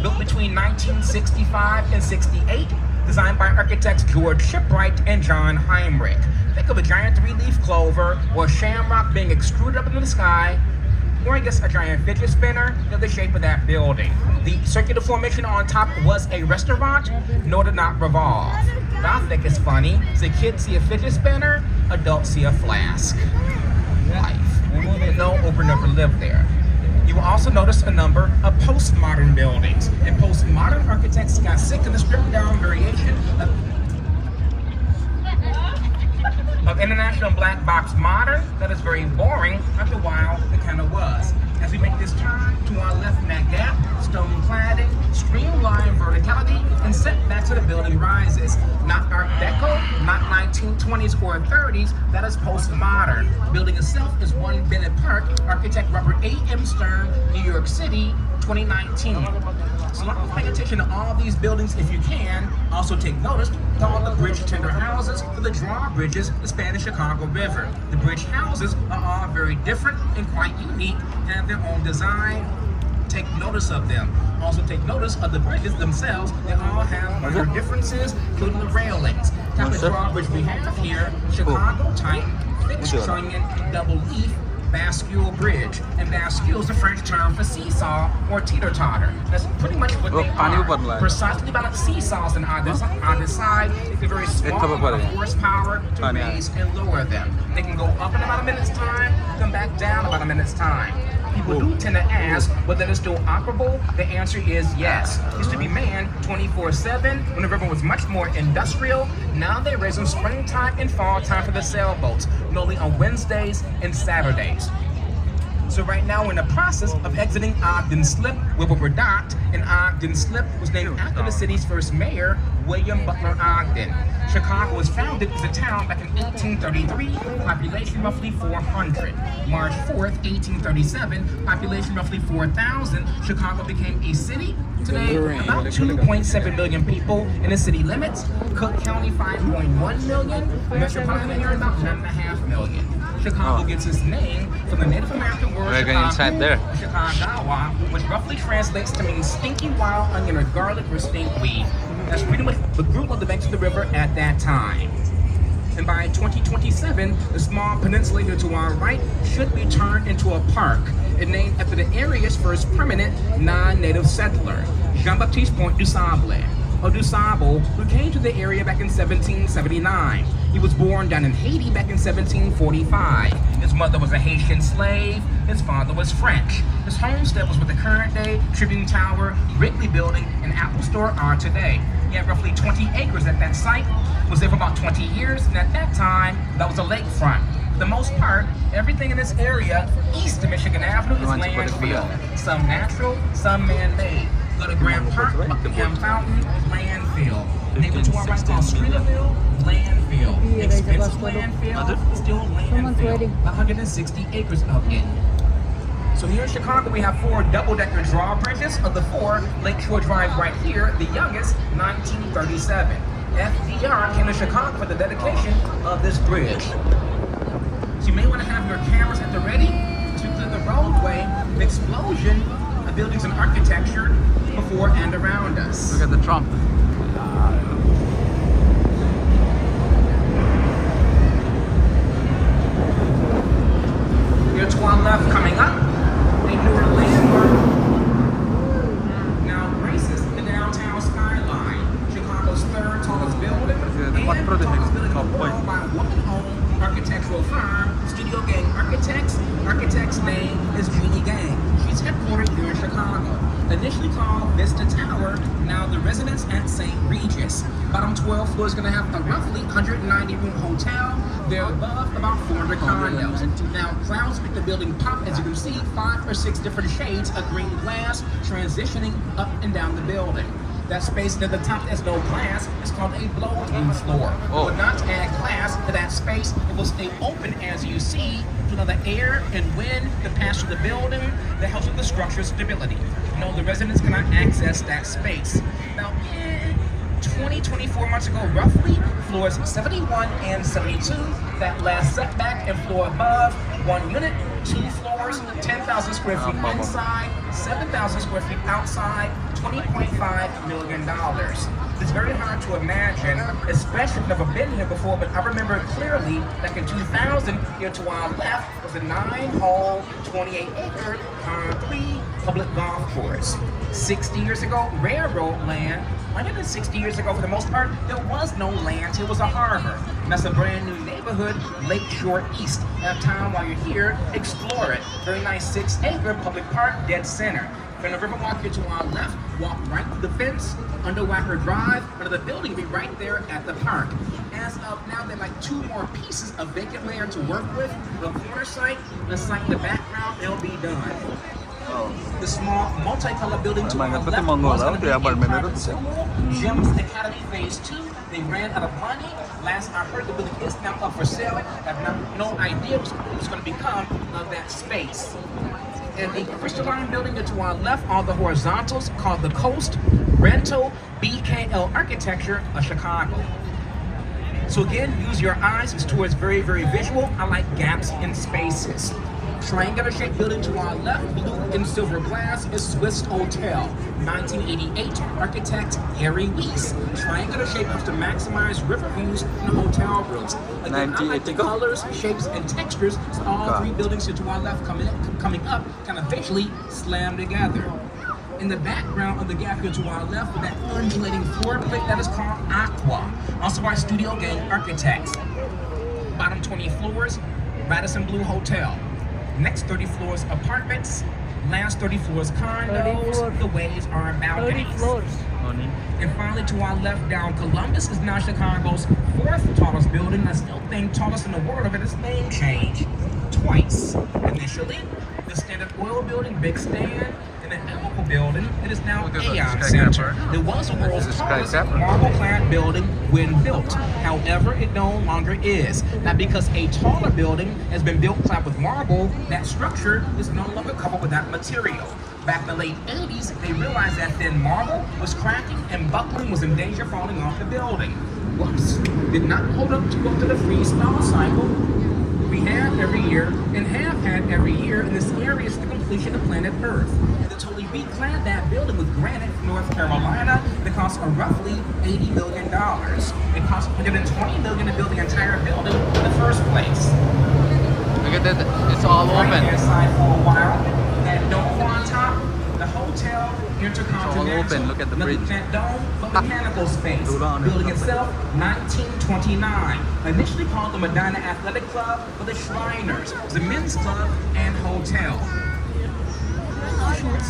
built between 1965 and 68, designed by architects George Shipwright and John Heinrich. Think of a giant three-leaf clover or shamrock being extruded up into the sky, or I guess a giant fidget spinner, the shape of that building. The circular formation on top was a restaurant, nor did not revolve. But I think it's funny, so kids see a fidget spinner, adults see a flask. Life. No Oprah never lived there. You will also notice a number of postmodern buildings, and postmodern architects got sick of the stripped-down variation of international black box modern that is very boring. After a while, it kind of was. As we make this turn to our left in that gap, stone cladding, streamlined verticality, and setbacks of the building rises. Not Art Deco, not 1920s or 30s, that is postmodern. The building itself is 1 Bennett Park, architect Robert A.M. Stern, New York City, 2019. So long as you pay attention to all these buildings if you can. Also take notice to all the bridge tender houses for the drawbridges that span the Chicago River. The bridge houses are all very different and quite unique, have their own design. Take notice of them. Also take notice of the bridges themselves. They all have minor differences, including the railings. The type of drawbridge we have here, Chicago type, fixed trunnion, double leaf, bascule bridge. And bascule is the French term for seesaw or teeter-totter. That's pretty much what they are. Precisely balanced seesaws on either side. They can very small horsepower to raise and lower them. They can go up in about a minute's time, come back down about a minute's time. People do tend to ask whether they're still operable. The answer is yes. Used to be manned 24/7 when the river was much more industrial. Now they raise them springtime and fall time for the sailboats, and only on Wednesdays and Saturdays. So right now we're in the process of exiting Ogden Slip, where we were docked, and Ogden Slip was named after the city's first mayor, William Butler Ogden. Chicago was founded as a town back in 1833, population roughly 400. March 4th, 1837, population roughly 4,000, Chicago became a city. Today, about 2.7 million people in the city limits. Cook County, 5.1 million. Metropolitan area, about 9.5 million. Chicago gets its name from the Native American word Chicago, which roughly translates to mean stinky wild onion or garlic or stinkweed. That's pretty much the group on the banks of the river at that time. And by 2027, the small peninsula here to our right should be turned into a park and named after the area's first permanent non-native settler, Jean-Baptiste Point du Sable, or du Sable, who came to the area back in 1779. He was born down in Haiti back in 1745. His mother was a Haitian slave. His father was French. His homestead was where the current day Tribune Tower, Wrigley Building, and Apple Store are today. He had roughly 20 acres at that site, was there for about 20 years, and at that time, that was a lakefront. For the most part, everything in this area, east of Michigan Avenue, is landfill. Some natural, some man-made. Go to Grand Park, Buckingham Fountain, landfill. Neighbor to our right called Streeterville, landfill. Expensive landfill, still landfill. 160 acres of it. So here in Chicago, we have 4 double-decker drawbridges. Of the 4, Lakeshore Drive right here, the youngest, 1937. FDR came to Chicago for the dedication of this bridge. So you may want to have your cameras at the ready to clear the roadway, the explosion of buildings and architecture before and around us. Look at the Trump. Here to our left coming up, a newer landmark now graces the downtown skyline. Chicago's 3rd tallest building and tallest building in the world by woman-owned architectural firm, Studio Gang Architects. Architect's name is Julie Gang. She's headquartered here in Chicago. Initially called Vista Tower, now the residence at St. Regis. Bottom 12 floor is going to have a roughly 190-room hotel. There above, about 400 condos. Now, clouds make the building pop, as you can see, 5 or 6 different shades of green glass transitioning up and down the building. That space near the top that's no glass is called a blow-through floor. It will not add glass to that space. It will stay open, as you see, to allow the air and wind to pass through the building that helps with the structure's stability. No, the residents cannot access that space. Now, 24 months ago, roughly, floors 71 and 72, that last setback and floor above, 1 unit, 2 floors, 10,000 square feet inside, 7,000 square feet outside, $20.5 million. It's very hard to imagine, especially if you've never been here before, but I remember clearly that in 2000, here to our left was a 9-hole, 28-acre, par 3 public golf course. 60 years ago, railroad land. 160 years ago, for the most part, there was no land. It was a harbor. And that's a brand new neighborhood, Lakeshore East. Have time while you're here, explore it. Very nice 6-acre public park, dead center. From the Riverwalk here to our left, walk right through the fence, under Wacker Drive, under the building, be right there at the park. As of now, there are like 2 more pieces of vacant land to work with. The corner site, the site in the background, they'll be done. The small multicolored building to our left was going to be a private school, Gems Academy Phase 2. They ran out of money. Last I heard, the building is now up for sale. I have no idea what's going to become of that space. And the crystalline building to our left are the horizontals called the Coast Rental BKL Architecture of Chicago. So again, use your eyes. This tour is very, very visual. I like gaps in spaces. Triangular shaped building to our left, blue and silver glass, is Swiss Hotel. 1988, architect Harry Weiss. Triangular shape helps to maximize river views in the hotel rooms. Again, I like the colors, shapes, and textures, so all 3 buildings to our left coming up kind of visually slammed together. In the background of the gap here to our left with that undulating floor plate that is called Aqua. Also by Studio Gang Architects. Bottom 20 floors, Radisson Blue Hotel. Next 30 floors apartments, last 30 floors condos, the waves are balconies. 30 floors. And finally to our left down, Columbus is now Chicago's 4th tallest building. I still think tallest in the world of it is name change twice. Initially, the Standard Oil Building, Big Stand, and the Chemical Building, it is now Aeon Center. It was the world's tallest marble-clad building when built. However, it no longer is. Not because a taller building has been built clad with marble, that structure is no longer covered with that material. Back in the late 80s, they realized that thin marble was cracking and buckling was in danger of falling off the building. Whoops. Did not hold up to the freeze-thaw cycle we have every year and have had every year in this area is the completion of planet Earth. To totally reclad that building with granite from North Carolina, it costs roughly $80 million. It costs $120 million to build the entire building in the first place. Look at that, it's all open. Right inside for a while. That dome on top, the hotel, Intercontinental. It's all open. Look at the bridge. That dome, but mechanical space. Building itself, 1929. Initially called the Medina Athletic Club, but the Shriners, the men's club and hotel.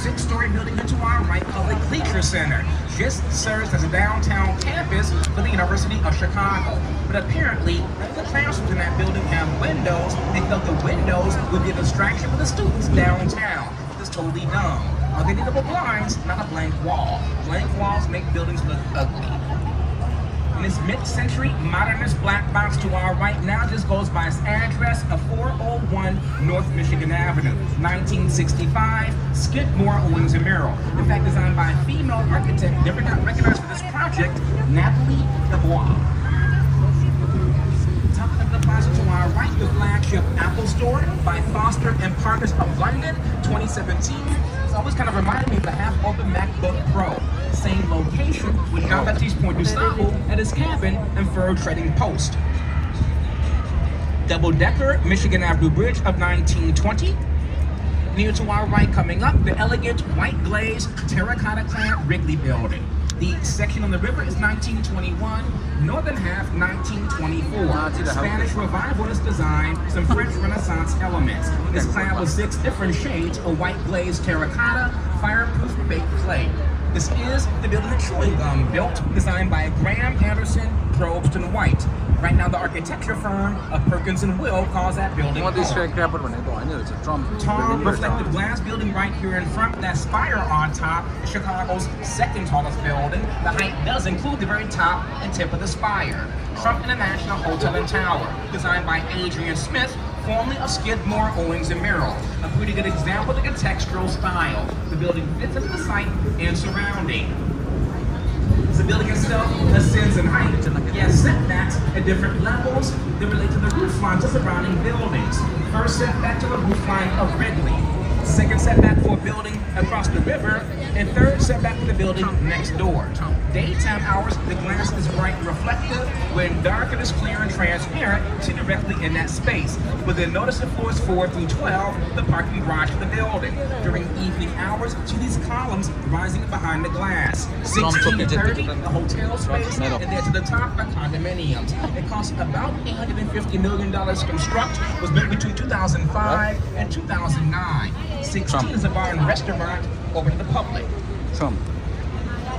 6-story building to our right called the Gleacher Center. Just serves as a downtown campus for the University of Chicago. But apparently, the classrooms in that building have windows. They felt the windows would be a distraction for the students downtown. It's totally dumb. They need double blinds, not a blank wall. Blank walls make buildings look ugly. And this mid-century modernist black box to our right now just goes by its address of 401 North Michigan Avenue, 1965, Skidmore, Owings and Merrill. In fact, designed by a female architect, never got recognized for this project, Natalie Dubois. Top of the plaza to our right, the flagship Apple Store by Foster and Partners of London, 2017. It's always kind of reminded me of the half-open MacBook Pro. Same location with Jean-Baptiste Point du Sable at his cabin and Fur Trading Post. Double-decker Michigan Avenue Bridge of 1920. Near to our right coming up, the elegant white glazed terracotta-clad Wrigley Building. The section on the river is 1921, northern half 1924. Spanish revivalist design, some French Renaissance elements. It's clad with 6 different shades of white glazed terracotta, fireproof baked clay. This is the building that Chewing Gum built, designed by Graham Anderson, Probst and White. Right now, the architecture firm of Perkins and Will calls that building tall, reflective glass building right here in front. That spire on top is Chicago's 2nd tallest building. The height does include the very top and tip of the spire. Trump International Hotel and Tower, designed by Adrian Smith, formerly of Skidmore, Owings and Merrill. A pretty good example of the textural style. The building fits into the site and surrounding. The building itself ascends in height. Yes, setbacks at different levels that relate to the roof lines of surrounding buildings. First setback to the roof line of Wrigley. second setback for a building across the river, and third setback for the building next door. Daytime hours, the glass is bright and reflective. When dark, it is clear and transparent. See directly in that space. Within notice of floors 4 through 12, the parking garage of the building. During evening hours, see these columns rising behind the glass. 16 to 30, the hotel space, and then to the top are condominiums. It costs about $850 million to construct. Was built between 2005 and 2009. 16 is a bar and restaurant open to the public. Trump.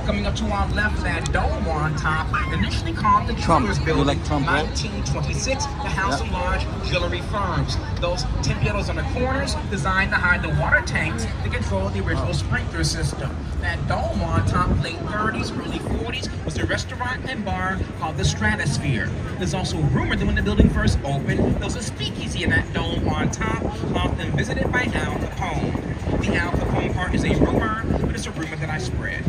Coming up to our left, that dome on top, initially called the Trump. Jewelers You Building, like Trump, right? 1926, the house of large jewelry firms. Those tempiolos on the corners designed to hide the water tanks to control the original sprinkler system. That dome on top, late 30s, early 40s, was a restaurant and bar called the Stratosphere. There's also rumored that when the building first opened, there was a speakeasy in that dome on top, often visited by Al Capone. The Al Capone part is a rumor, but it's a rumor that I spread.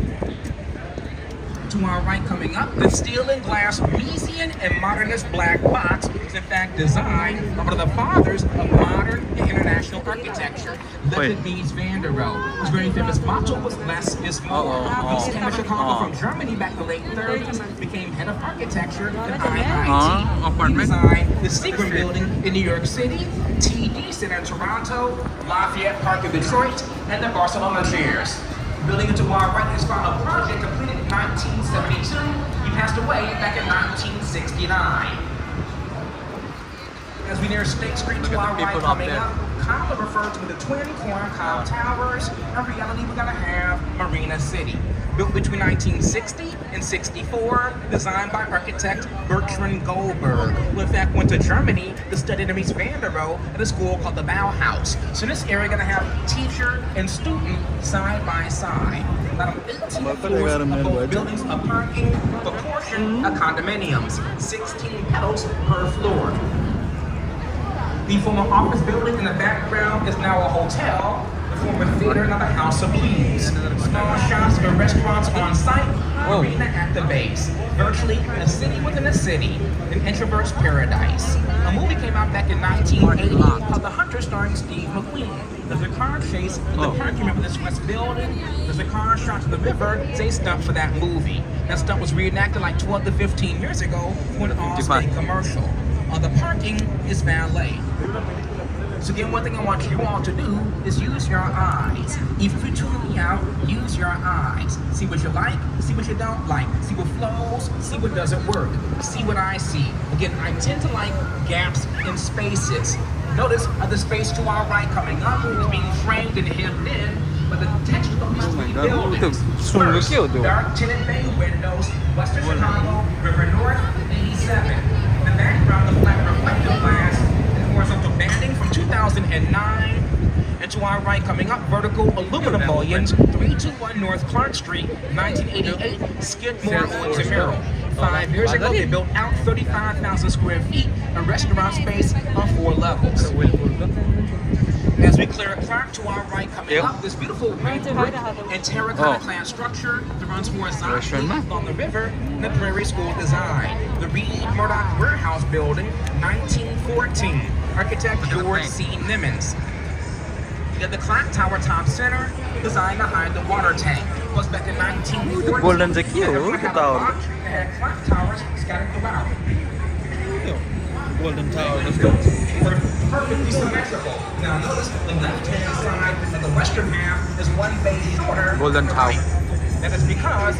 To our right coming up, the steel and glass Miesian and modernist black box is in fact designed by one of the fathers of modern and international architecture, Ludwig Mies van der Rohe. His very famous motto was "Less is more." He came to Chicago from Germany back in the late 30s, became head of architecture at IIT. He designed the Seagram Building in New York City, TD Center in Toronto, Lafayette Park in Detroit, and the Barcelona chairs. Building into our right, his final project completed in 1972. He passed away back in 1969. As we near State Street to our right coming up, Kyle referred to the twin corner Kyle Towers. In reality, we gotta have Marina City. Built between 1960 and 64, designed by architect Bertrand Goldberg, who in fact went to Germany to study under Mies van der Rohe at a school called the Bauhaus. So in this area, gonna have teacher and student side by side. About 18 floors of both buildings of parking, proportion of condominiums, 16 pedals per floor. The former office building in the background is now a hotel. The former theater, now the House of Blues. Small shops and restaurants on site, arena at the base. Virtually a city within a city, an introvert's paradise. A movie came out back in 1980 called The Hunter, starring Steve McQueen. There's a car chase in the parking lot of this West building. There's a car shot to the river. It's a stunt for that movie. That stunt was reenacted like 12 to 15 years ago for an all-state commercial. The parking is valet. So again, one thing I want you all to do is use your eyes. Even if you tune me out, use your eyes. See what you like, see what you don't like. See what flows, see what doesn't work. See what I see. Again, I tend to like gaps in spaces. Notice the space to our right coming up is being framed and hemmed in by the texture of these three buildings. First, dark tinted bay windows, Western Chicago, River North, 87. In the background, the flat reflective glass and horizontal banding from 2009. And to our right coming up, vertical aluminum mullions, 321 North Clark Street, 1988, Skidmore, Owens & Merrill. 5 years ago, they built out 35,000 square feet, a restaurant space on 4 levels. As we clear a Clark to our right coming up, this beautiful red brick and terracotta clad structure that runs horizontally along the river in the Prairie School design. The Reed Murdoch Warehouse Building, 1914. Architect George C. Nimmons. You got the clock tower top center, designed to hide the water tank. Was back in 1914. Golden Zeki, They had clock towers scattered throughout. Golden Tower, let's go. They're perfectly symmetrical. Now notice the left-hand side of the western half is one bay shorter. Golden Tower. That is because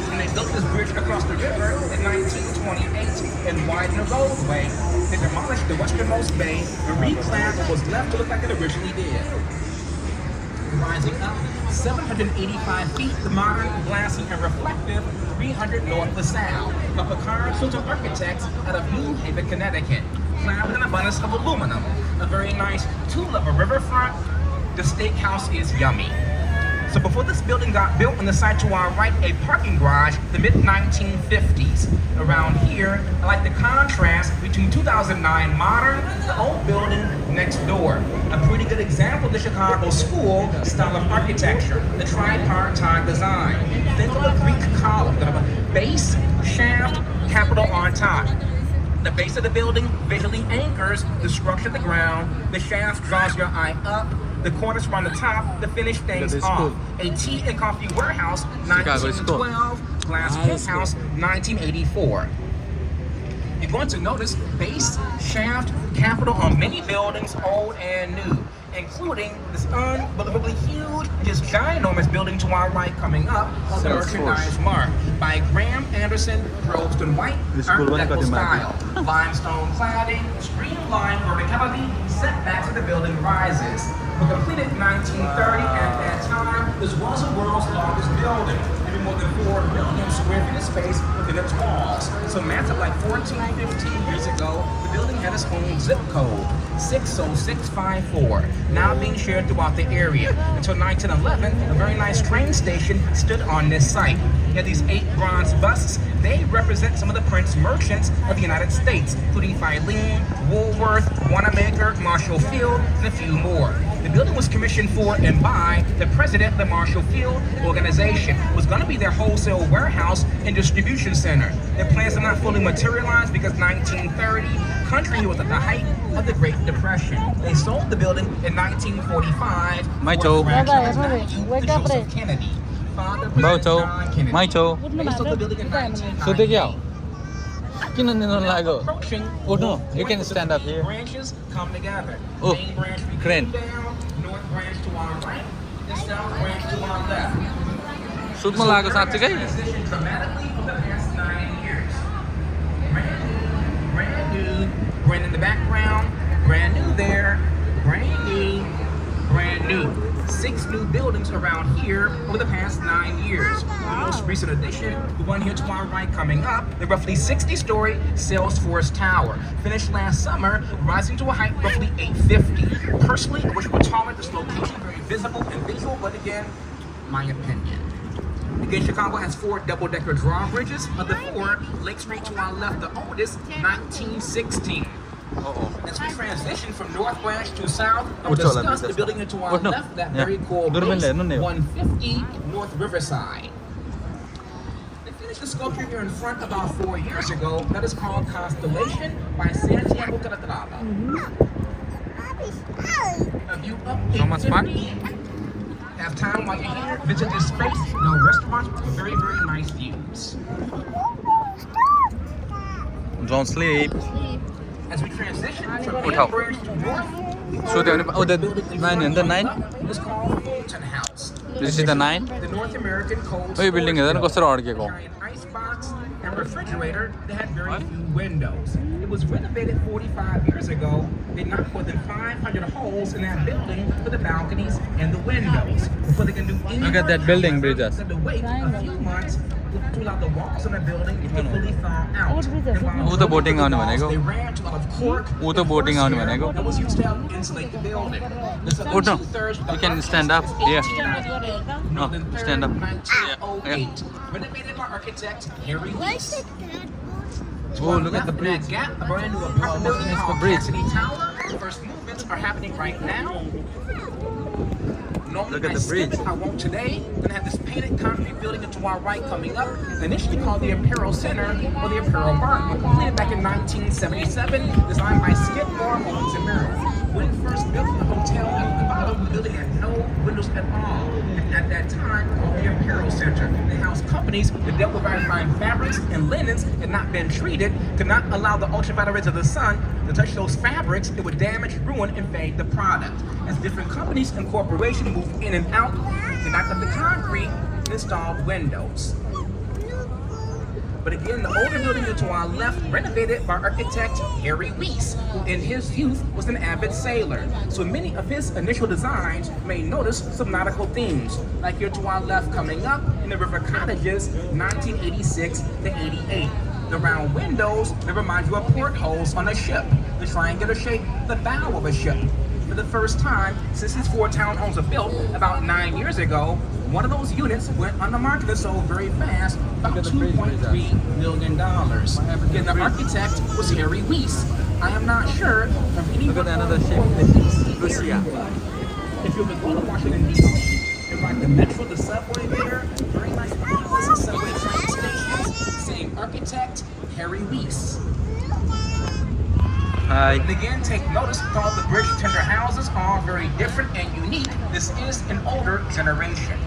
when they built this bridge across the river in 1928 and widened the roadway, they demolished the westernmost bay and reclad what was left to look like it originally did. Rising up 785 feet, the modern, glassy, and reflective 300 North LaSalle, a Picard Filter Architects out of New Haven, Connecticut, clad with an abundance of aluminum. A very nice two-level riverfront. The steakhouse is yummy. So before this building got built on the side to our right, a parking garage, the mid-1950s. Around here, I like the contrast between 2009 modern, the old building next door. A pretty good example of the Chicago school style of architecture, the tripartite design. Think of a Greek column that have a base, shaft, capital on top. The base of the building visually anchors the structure of the ground. The shaft draws your eye up. The cornice around the top to finish things this off. school. A tea and coffee warehouse, Chicago school. 1912. Glass penthouse, 1984. You're going to notice base, shaft, capital on many buildings, old and new, including this unbelievably huge, just ginormous building to our right coming up on the merchandise mark by Graham Anderson, Probston White, Art Deco style. Limestone cladding, streamlined verticality, setbacks of the building rises. Were completed in 1930, and at that time, this was the world's longest building, having more than 4 million square feet of space within its walls. So massive, like 14, 15 years ago, the building had its own zip code, 60654, now being shared throughout the area. Until 1911, a very nice train station stood on this site. You had these 8 bronze busts. They represent some of the Prince merchants of the United States, including Philemon, Woolworth, Wanamaker, Marshall Field, and a few more. The building was commissioned for and by the president of the Marshall Field organization. It was going to be their wholesale warehouse and distribution center. Their plans did not fully materialize because 1930, country was at the height of the Great Depression. They sold the building in 1945. My toe. Joseph Kennedy. Father President John Kennedy. My toe. They sold the building in 1998. So take out. Approaching, Oh no, you can stand up here. Branches come together. Oh, Main branch we crane. come down, north branch to our right, and south branch to our left. Shoot mo lago sa atin Transition dramatically over the past 9 years. Brand new, brand in the background, brand new there, brand new, brand new. 6 new buildings around here over the past 9 years. The most recent addition, the one here to our right coming up, the roughly 60-story Salesforce Tower. Finished last summer, rising to a height roughly 850. Personally, I wish it were taller. This location very visible and visual, but again, my opinion. Again, Chicago has 4 double-decker drawbridges. Of the 4, Lake Street to our left, the oldest, 1916. As we transition from North Branch to South, I will discuss the building into our left, that very cool base, 150 North Riverside. They finished the sculpture here in front about 4 years ago. That is called Constellation by Santiago Calatrava. A view up So much fun. Have time while you're here, visit this space. No restaurants, but very, very nice views. Don't sleep. As we transition from Put Main out. Branch to North, So the 9 and the 9? it's called Fulton House. This is the 9? The North American Cold Oh, building is Storage कसरी अड्केको? giant icebox and refrigerator that had very few windows. It was renovated 45 years ago. They knocked more than 500 holes in that building for the balconies and the windows. Before they can do any Look at that work, building, however, Bridges. they had to wait a few months to allow the walls of the building to fully thaw out. And while Who the boating the on walls, भनेको? they ran to a lot of cork Who the boating on भनेको? that was used to help insulate the building. This is Oh, no. 2/3 of the You can front stand up. since Yeah. 1898. No, Northern third, stand up. 1908. Renovated by architect Harry Weiss. Oh, look at the bridge. Gap, a brand new apartment building That's the called bridge. Cassidy Tower. First movements are happening right now. Normally Look at I the skip bridge. it, I won't today. Gonna have this painted concrete building to our right coming up. Initially called the Imperial Center or the Imperial Barn, but completed back in 1977, designed by Skidmore, Owens and Merrill. When first built the hotel at the bottom, the building had no windows at all. And at that time, called the Imperial Center. The house companies that dealt with very fine fabrics and linens had not been treated, could not allow the ultraviolet rays of the sun to touch those fabrics. It would damage, ruin, and fade the product. As different companies and corporations moved in and out, they knocked up the concrete and installed windows. But again, the older building to our left, renovated by architect Harry Weiss, who in his youth was an avid sailor. So many of his initial designs may notice some nautical themes, like here to our left coming up in the River Cottages, 1986 to 88. The round windows, they remind you of portholes on a ship. The triangular shape, the bow of a ship. For the first time since these 4 townhomes were built about 9 years ago, one of those units went on the market and sold very fast, about $2.3 million. Again, the architect was Harry Weiss. I am not sure of any Look at another ship. Russia. if you've been going to Washington, D.C., and like the metro, the subway there, very nice and subway train stations, same architect, Harry Weiss. Hi. Hi. And again, take notice that all the bridge tender houses are very different and unique. This is an older generation.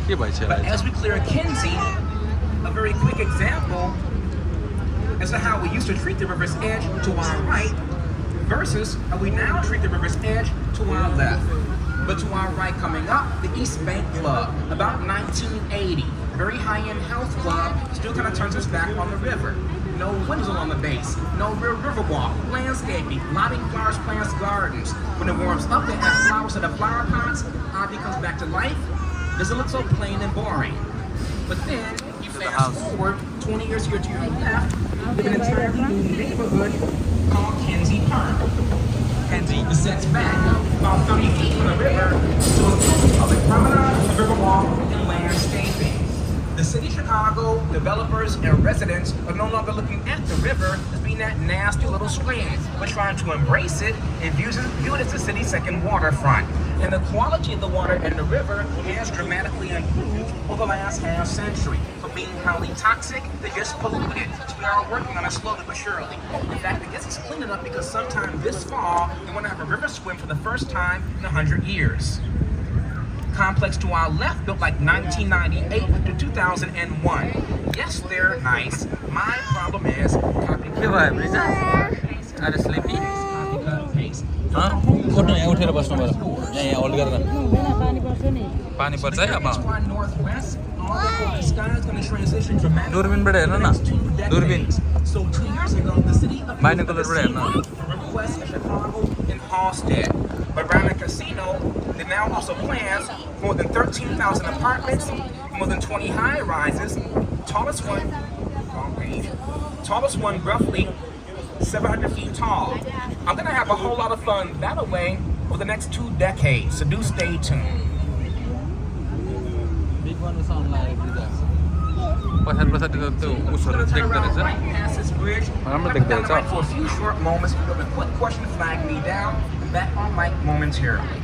But as we clear Kinsey, a very quick example as to how we used to treat the river's edge to our right versus how we now treat the river's edge to our left. But to our right coming up, the East Bank Club, about 1980. Very high-end health club, still kind of turns its back on the river. No windows along the base, no river walk, landscaping, lobbying flowers, plants, gardens. When it warms up, they add flowers to the flower pots, Ivy comes back to life. Doesn't look so plain and boring. But then, you fast forward 20 years here to your left, with an entirely new neighborhood called Kinsey Park. Kinsey sets back about 30 feet from the river to a public promenade, river walk, and landscaping. The city of Chicago, developers, and residents are no longer looking at the river as being that nasty little stream, but trying to embrace it and view it as the city's second waterfront. And the quality of the water in the river has dramatically improved over the last half century. From being highly toxic to just polluted. So we are working on it slowly but surely. In fact, I guess it's cleaning up because sometime this fall, we want to have a river swim for the first time in 100 years. Complex to our left, built like 1998 to 2001. Yes, they're nice. My problem is copy Are you sleepy? paste. Huh? यहाँ उठेर बस्नु पर्यो यहाँ hold गरेर पानी पर्छ है अब दूरबीनबाट हेर्नु न दूरबीन बाइनोकुलरबाट हेर्नु But around the casino, there now also plans more than 13,000 apartments, more than 20 high-rises. Tallest one roughly 700 feet tall. I'm gonna have a whole lot of fun that away over the next 2 decades, so do stay tuned. Big one will sound like त्यो उसहरु देख्दै रहेछ राम्रो देख्दै रहेछ For a few short moments, a quick question flag me down, and back on mic momentarily.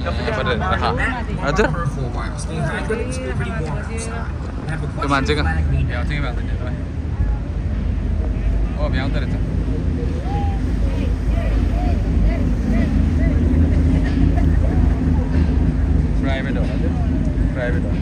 Don't forget to हजुर for a while. Stay hydrated, it's still pretty warm outside. Have a त्यो question मान्छेको flag me down. भ्याउँछ कि भ्याउँदैन ओ भ्याउँदो रहेछ private होला त्यो private होला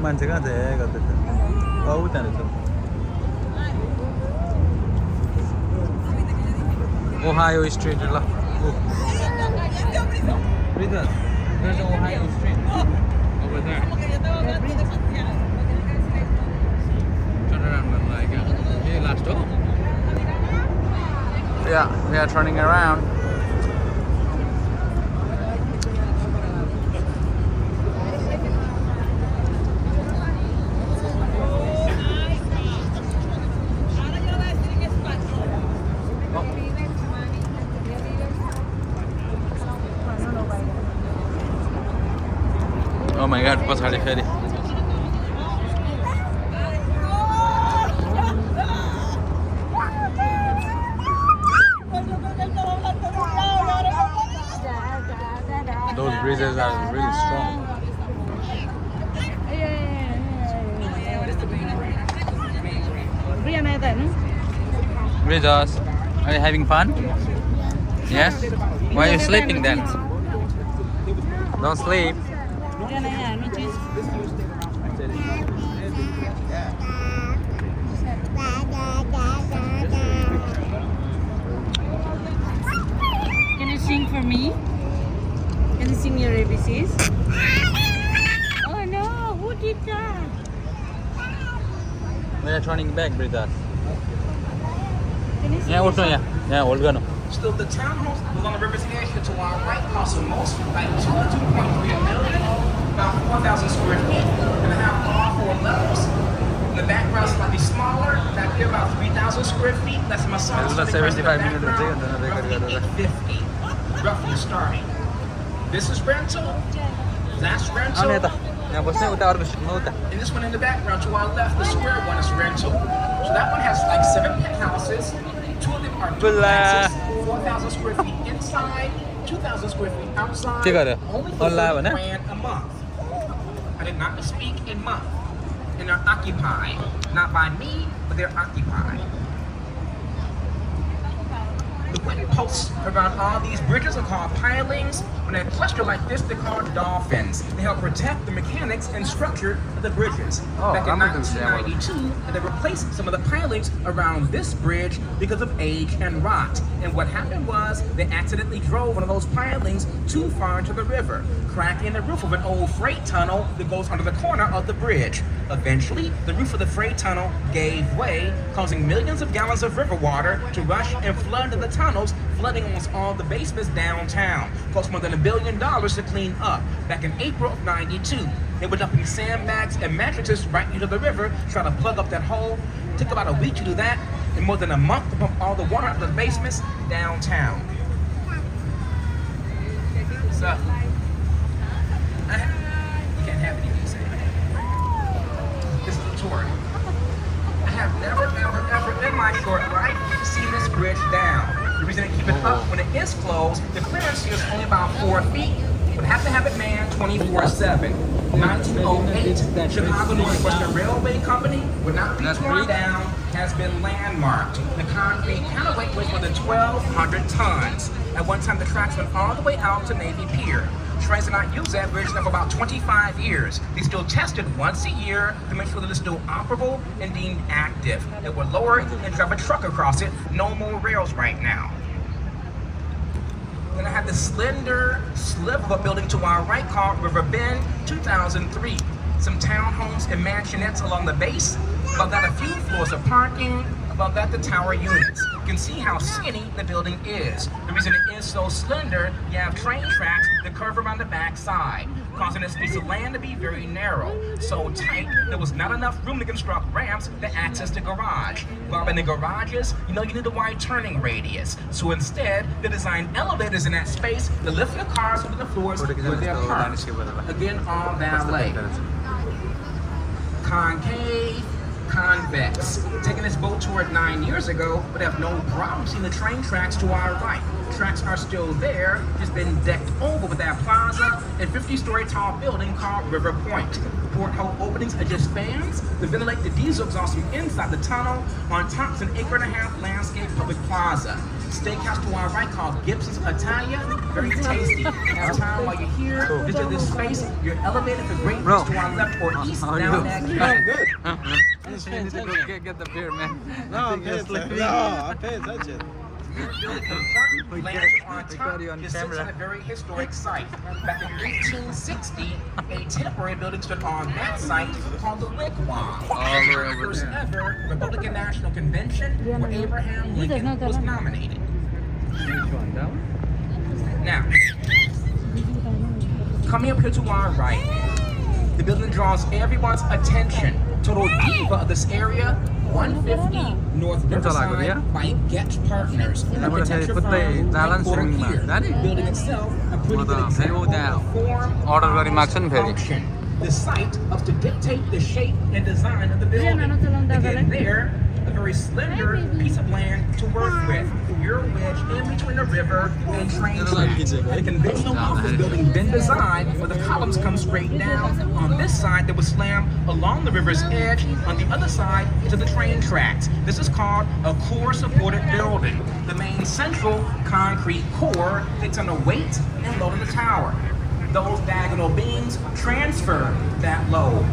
मान्छे कहाँ चाहिँ गर्दैछ औ त्यहाँ रहेछ Ohio Street ल Brother, there's Ohio Street over there. Turn around like hey last stop. Yeah, we are turning around. Oh my god, पछाडि फेरि Those breezes are really strong. Breezes, are you having fun? Yes? Why are you sleeping then? Don't sleep. Can you sing for me? Can you sing your ABCs? Oh no, who did that? We are turning back, Brita. Can you sing Yeah, hold on, yeah, hold on. Still, the townhomes along the river's edge to our right cost the most, like 2 to 2.3 million, about 4,000 square feet, and have all 4 levels. In the background, slightly smaller, back here about 3,000 4,000 square feet. That's my son's Udah swimming 75 in the minutes aja, background. udah Roughly record. 850, roughly starting. This is rental. That's rental. Ano ito? Yang bosnya udah harus udah. And this one in the background to our left, the square one is rental. So that one has like 7 penthouses. 2 of them are Belah. duplexes, 4,000 square feet inside, 2,000 square feet outside. Cik ada? Only for Belah 30 mana? grand a month. I did not speak in month. And they're occupied. Not by me, but they're occupied. The wooden posts around all these bridges are called pilings. When they cluster like this, they're called dolphins. They help protect the mechanics and structure of the bridges. Oh, Back in I'm gonna do that. 1992, they replaced some of the pilings around this bridge because of age and rot. And what happened was they accidentally drove one of those pilings too far into the river, cracking the roof of an old freight tunnel that goes under the corner of the bridge. Eventually, the roof of the freight tunnel gave way, causing millions of gallons of river water to rush and flood into the tunnels, flooding almost all the basements downtown. Cost more than $1 billion to clean up. Back in April of '92, they were dumping sandbags and mattresses right into the river, trying to plug up that hole. Took about a week to do that, and more than a month to pump all the water out of the basements downtown. So, you can't have anything to say. This is a tour. I have never, ever in my short life seen this bridge down. The reason they keep it up when it is closed, the clearance here is only about 4 feet, but have to have it manned 24/7. 1908, Chicago Northwestern Railway Company would not be torn down, has been landmarked. The concrete counterweight weighs more than 1,200 tons. At one time, the tracks went all the way out to Navy Pier. Trains did not use that bridge now for about 25 years. They still tested once a year to make sure that it's still operable and deemed active. They would lower it and drive a truck across it. No more rails right now. Then I have this slender slip of a building to our right called River Bend 2003. Some townhomes and mansionettes along the base. Above that, a few floors of parking. Above that, the tower units. You can see how skinny the building is. The reason it is so slender, you have train tracks that curve around the back side, causing this piece of land to be very narrow. So tight, there was not enough room to construct ramps to access the garage. While in the garages, you know you need a wide turning radius. So instead, they designed elevators in that space to lift your cars onto the floors where they're parked. Again, all valet. Concave, convex. Taking this boat tour 9 years ago, but have no problem seeing the train tracks to our right. Tracks are still there, just been decked over with that plaza and 50-story tall building called River Point. Porthole openings are just fans to ventilate the diesel exhaust from inside the tunnel. On top's an 1.5 acre landscape public plaza. Steakhouse to our right called Gibson's Italia, very tasty. Have time while you're here, visit this space. You're elevated for great views to our left or east down that Good. You need to go get the beer, man. No, I'm paying attention. Lands on top, it sits on a very historic site. Back in 1860, a temporary building stood on that site called the Wigwam. The first ever Republican National Convention where Abraham Lincoln was nominated. Now, coming up here to our right, the building draws everyone's attention. Total diva of this area, 150 North Riverside by Getch Partners. An architecture firm headquartered here. The building itself, a pretty good example of the form, function. The site helps to dictate the shape and design of the building. Again, there, a very slender piece of land to work with. You're wedged in between the river and train tracks. The conventional office building been designed where the columns come straight down. On this side, they would slam along the river's edge. On the other side, to the train tracks. This is called a core-supported building. The main central concrete core takes on the weight and load of the tower. Those diagonal beams transfer that load.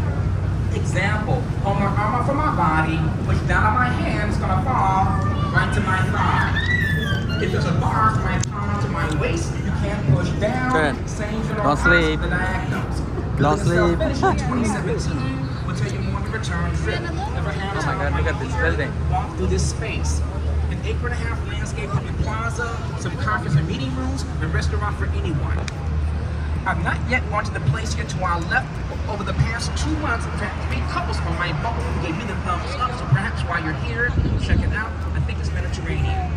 Example, on my armor for my body, push down on my hand, it's gonna fall right to my thigh. If there's a bar from my palm to my waist, you can't push down. Good. Same general Don't sleep. concept, the diagonals. Don't sleep. Finished in 2017. We'll tell you more on the return trip. Never had Oh my God, look at this building. Walk through this space. An 1.5 acre landscape public plaza, some conference and meeting rooms, and restaurant for anyone. I've not yet gone to the place here to our left. Over the past 2 months, I've had 3 couples on my boat who gave me the thumbs up, so perhaps while you're here, check check it out. I think it's Mediterranean.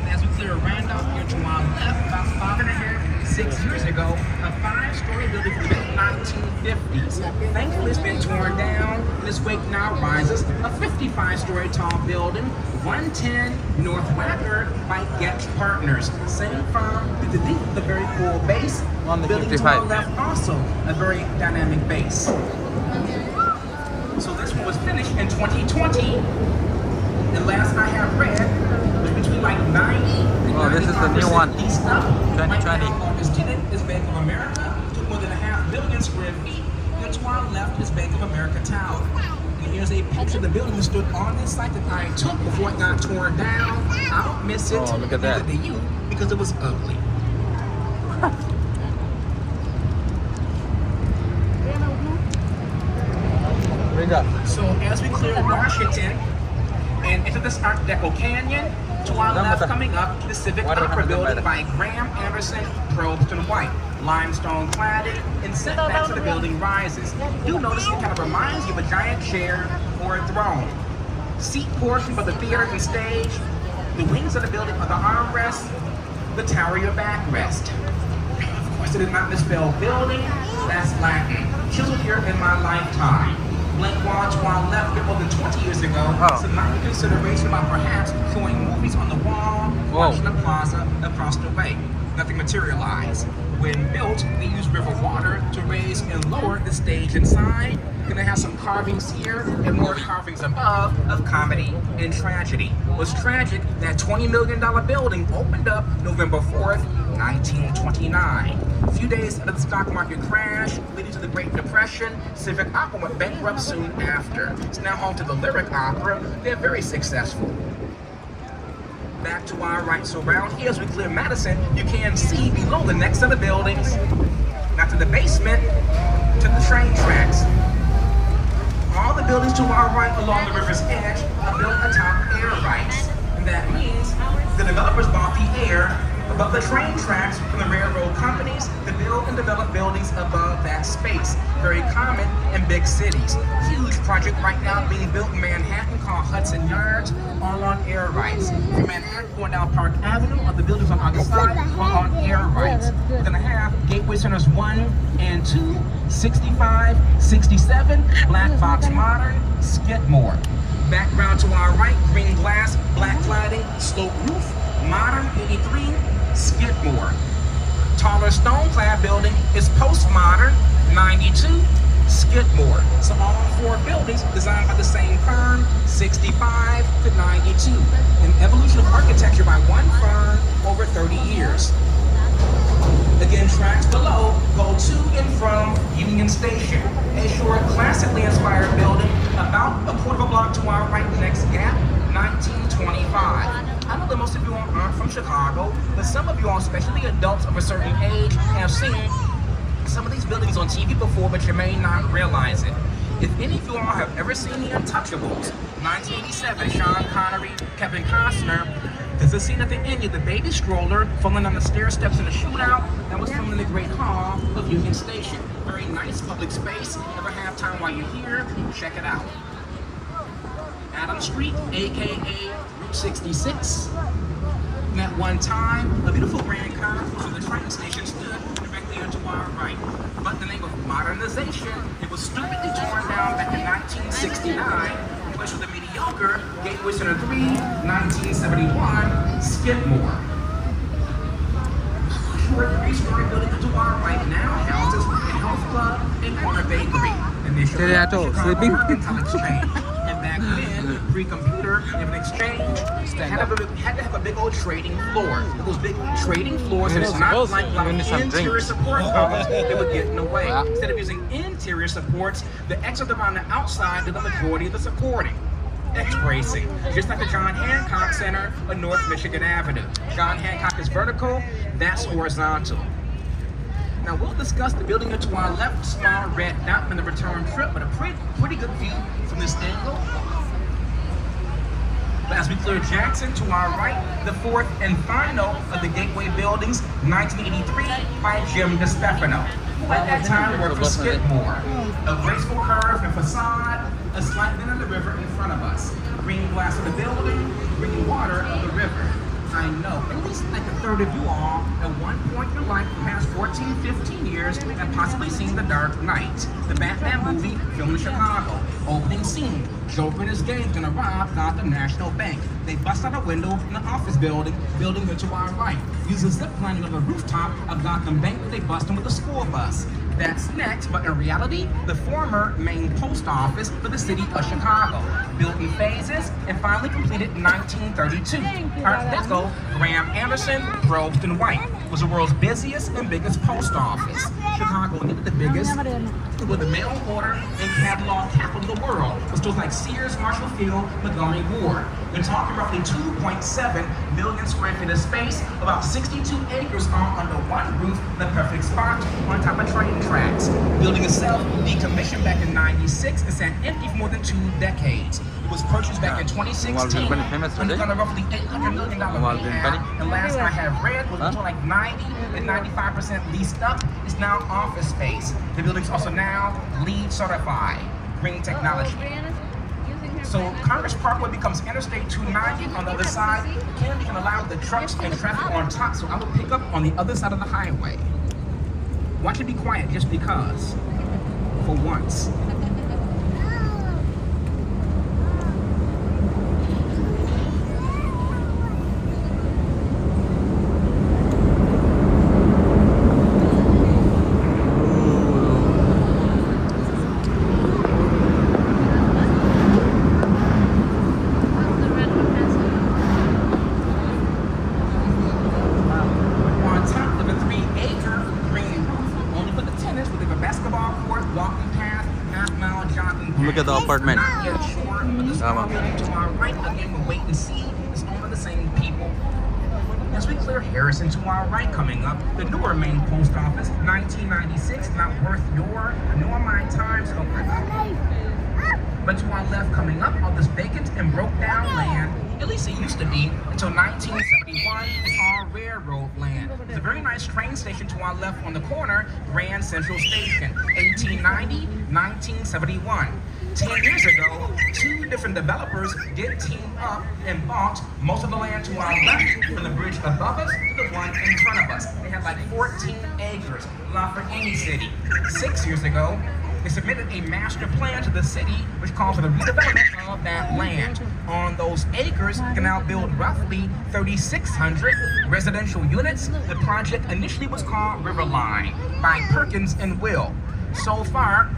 And as we clear Randolph here to our left, about 6 years ago, a 5-story building from the mid-1950s. Thankfully, it's been torn down. In its wake now rises a 55-story tall building, 110 North Wagner by Getch Partners. Same firm, the very cool base. On the Building 55. to our left also a very dynamic base. So this one was finished in 2020. The last I have read was between like 90 and Oh, this is the new one. 2020. 2020. This tenant is Bank of America, took more than 500 million square feet. And to our left is Bank of America Tower. And here's a picture of the building that stood on this site that I took before it got torn down. I don't miss it. Oh, look at that. Neither do you, because it was ugly. So as we clear Washington and into this Art Deco Canyon, to our left coming up, the Civic Opera Building by Graham Anderson, Probston White. Limestone cladding and set back to the building rises. You'll notice it kind of reminds you of a giant chair or a throne. Seat portion for the theater and stage. The wings of the building are the armrests. The tower your backrest. Of course, it is not misspelled building. That's Latin. Chiseled here in my lifetime. Blank wall to our left more than 20 years ago. So not a consideration about perhaps showing movies on the wall, watching the plaza across the way. Nothing materialized. When built, they used river water to raise and lower the stage inside. Gonna have some carvings here and more carvings above of comedy and tragedy. What's tragic, that $20 million building opened up November 4th, 1929. A few days after the stock market crash, leading to the Great Depression, Civic Opera went bankrupt soon after. It's now home to the Lyric Opera. They're very successful. Back to our right, so around here as we clear Madison, you can see below the next set of buildings, not to the basement, to the train tracks. All the buildings to our right along the river's edge are built atop air rights. And that means the developers bought the air above the train tracks from the railroad companies to build and develop buildings above that space. Very common in big cities. Huge project right now being built in Manhattan called Hudson Yards, all on air rights. From Manhattan going down Park Avenue, of the buildings on either side are on air rights. We're gonna have Gateway Centers 1 and 2, 65, 67, Black Box Modern, Skidmore. Background to our right, green glass, black cladding, slope roof, Modern 83, Skidmore. Taller stone clad building is Postmodern 92, Skidmore. So all 4 buildings designed by the same firm, 65 to 92. An evolution of architecture by one firm over 30 years. Again, tracks below go to and from Union Station, a short classically inspired building about a quarter of a block to our right, the next gap, 1925. I know that most of you all aren't from Chicago, but some of you all, especially adults of a certain age, have seen some of these buildings on TV before, but you may not realize it. If any of you all have ever seen The Untouchables, 1987, Sean Connery, Kevin Costner, there's a scene at the end of the baby stroller falling down the stair steps in a shootout that was filmed in the Great Hall of Union Station. Very nice public space. Ever have time while you're here? Check it out. Adams Street, aka Route 66. And at one time, a beautiful grand curve to the train station stood directly to our right. But in the name of modernization, it was stupidly torn down back in 1969. Replaced with a mediocre Gateway Center 3, 1971, Skidmore. A short 3-story building to our right now houses a health club and corner bakery. Initially, sleeping. Exchange. And back then, pre-computer, and exchange, had to have a big old trading floor. Those big trading floors, and it's not like interior support columns, they would get in the way. Instead of using interior supports, the exits around the outside did the majority of the supporting. X-bracing, just like the John Hancock Center on North Michigan Avenue. John Hancock is vertical, that's horizontal. Now we'll discuss the building to our left, small red dot in the return trip, but a pretty good view from this angle. But as we clear Jackson to our right, the 4th and final of the Gateway buildings, 1983 by Jim DeStefano, who at that time worked for Skidmore. A graceful curve and facade, a slight bend of the river in front of us. Green glass of the building, green water of the river. I know, at least like a third of you all, at one point in your life, the past 14, 15 years, have possibly seen The Dark Knight, the Batman movie filmed in Chicago. Opening scene, Joker and his gang gonna rob Gotham National Bank. They bust out a window in the office building to our right. Use a zip lining on the rooftop of Gotham Bank that they bust in with a school bus. That's next, but in reality, the former main post office for the city of Chicago. Built in phases and finally completed in 1932. Art Deco, Graham Anderson, Probst and White was the world's busiest and biggest post office. Chicago needed the biggest with the mail order and catalog capital of the world. With stores like Sears, Marshall Field, Montgomery Ward. We're talking roughly 2.7 million square feet of space, about 62 acres all under one roof, the perfect spot on top of train tracks. Building itself decommissioned back in '96 and sat empty for more than 2 decades. It was purchased back in 2016 under a roughly $800 million rehab, and last I have read was between like 90 and 95% leased up. It's now office space. The building's also now LEED certified, green technology. So Congress Parkway becomes Interstate 290 on the other side. Kennedy can allow the trucks and traffic on top, so I will pick up on the other side of the highway. Watch it be quiet just because, for once. Look at the apartment. To our right, again, we'll wait and see. It's all the same people. As we clear Harrison to our right coming up, the newer main post office, 1996, not worth your nor my time, so but to our left coming up, all this vacant and broke down land, at least it used to be, until 1971, it's all railroad land. There's a very nice train station to our left on the corner, Grand Central Station, 1890, 1971. 10 years ago, 2 different developers did team up and bought most of the land to our left, from the bridge above us to the one in front of us. They had like 14 acres, not for any city. 6 years ago, they submitted a master plan to the city which called for the redevelopment of that land. On those acres, you can now build roughly 3,600 residential units. The project initially was called Riverline by Perkins and Will. So far,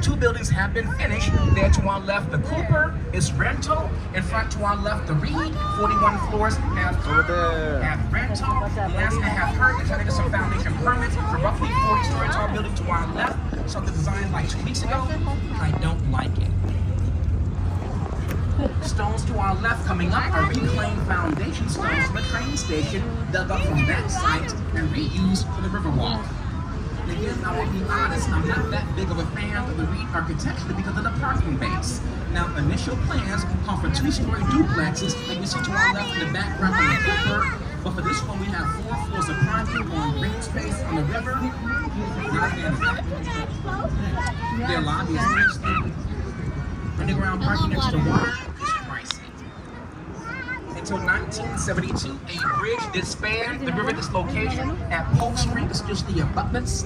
2 buildings have been finished. There to our left, the Cooper is rental. In front to our left, the Reed, 41 floors have rental. The last I have heard, they're trying to get some foundation permits for roughly 40-story tall building to our left. Something designed like 2 weeks ago. I don't like it. Stones to our left coming up are reclaimed foundation stones from the train station dug up from that site and reused for the Riverwalk. Again, I will be honest, I'm not that big of a fan of the Reed architecture because of the parking base. Now, initial plans call for 2-story duplexes that you see to our left in the background of the Cooper. But for this one, we have 4 floors of parking on green space on the river. Not again. Their lobby is nice. Underground parking next to water is pricey. Until 1972, a bridge did span the river dislocation at Polk Street. It's just the abutments.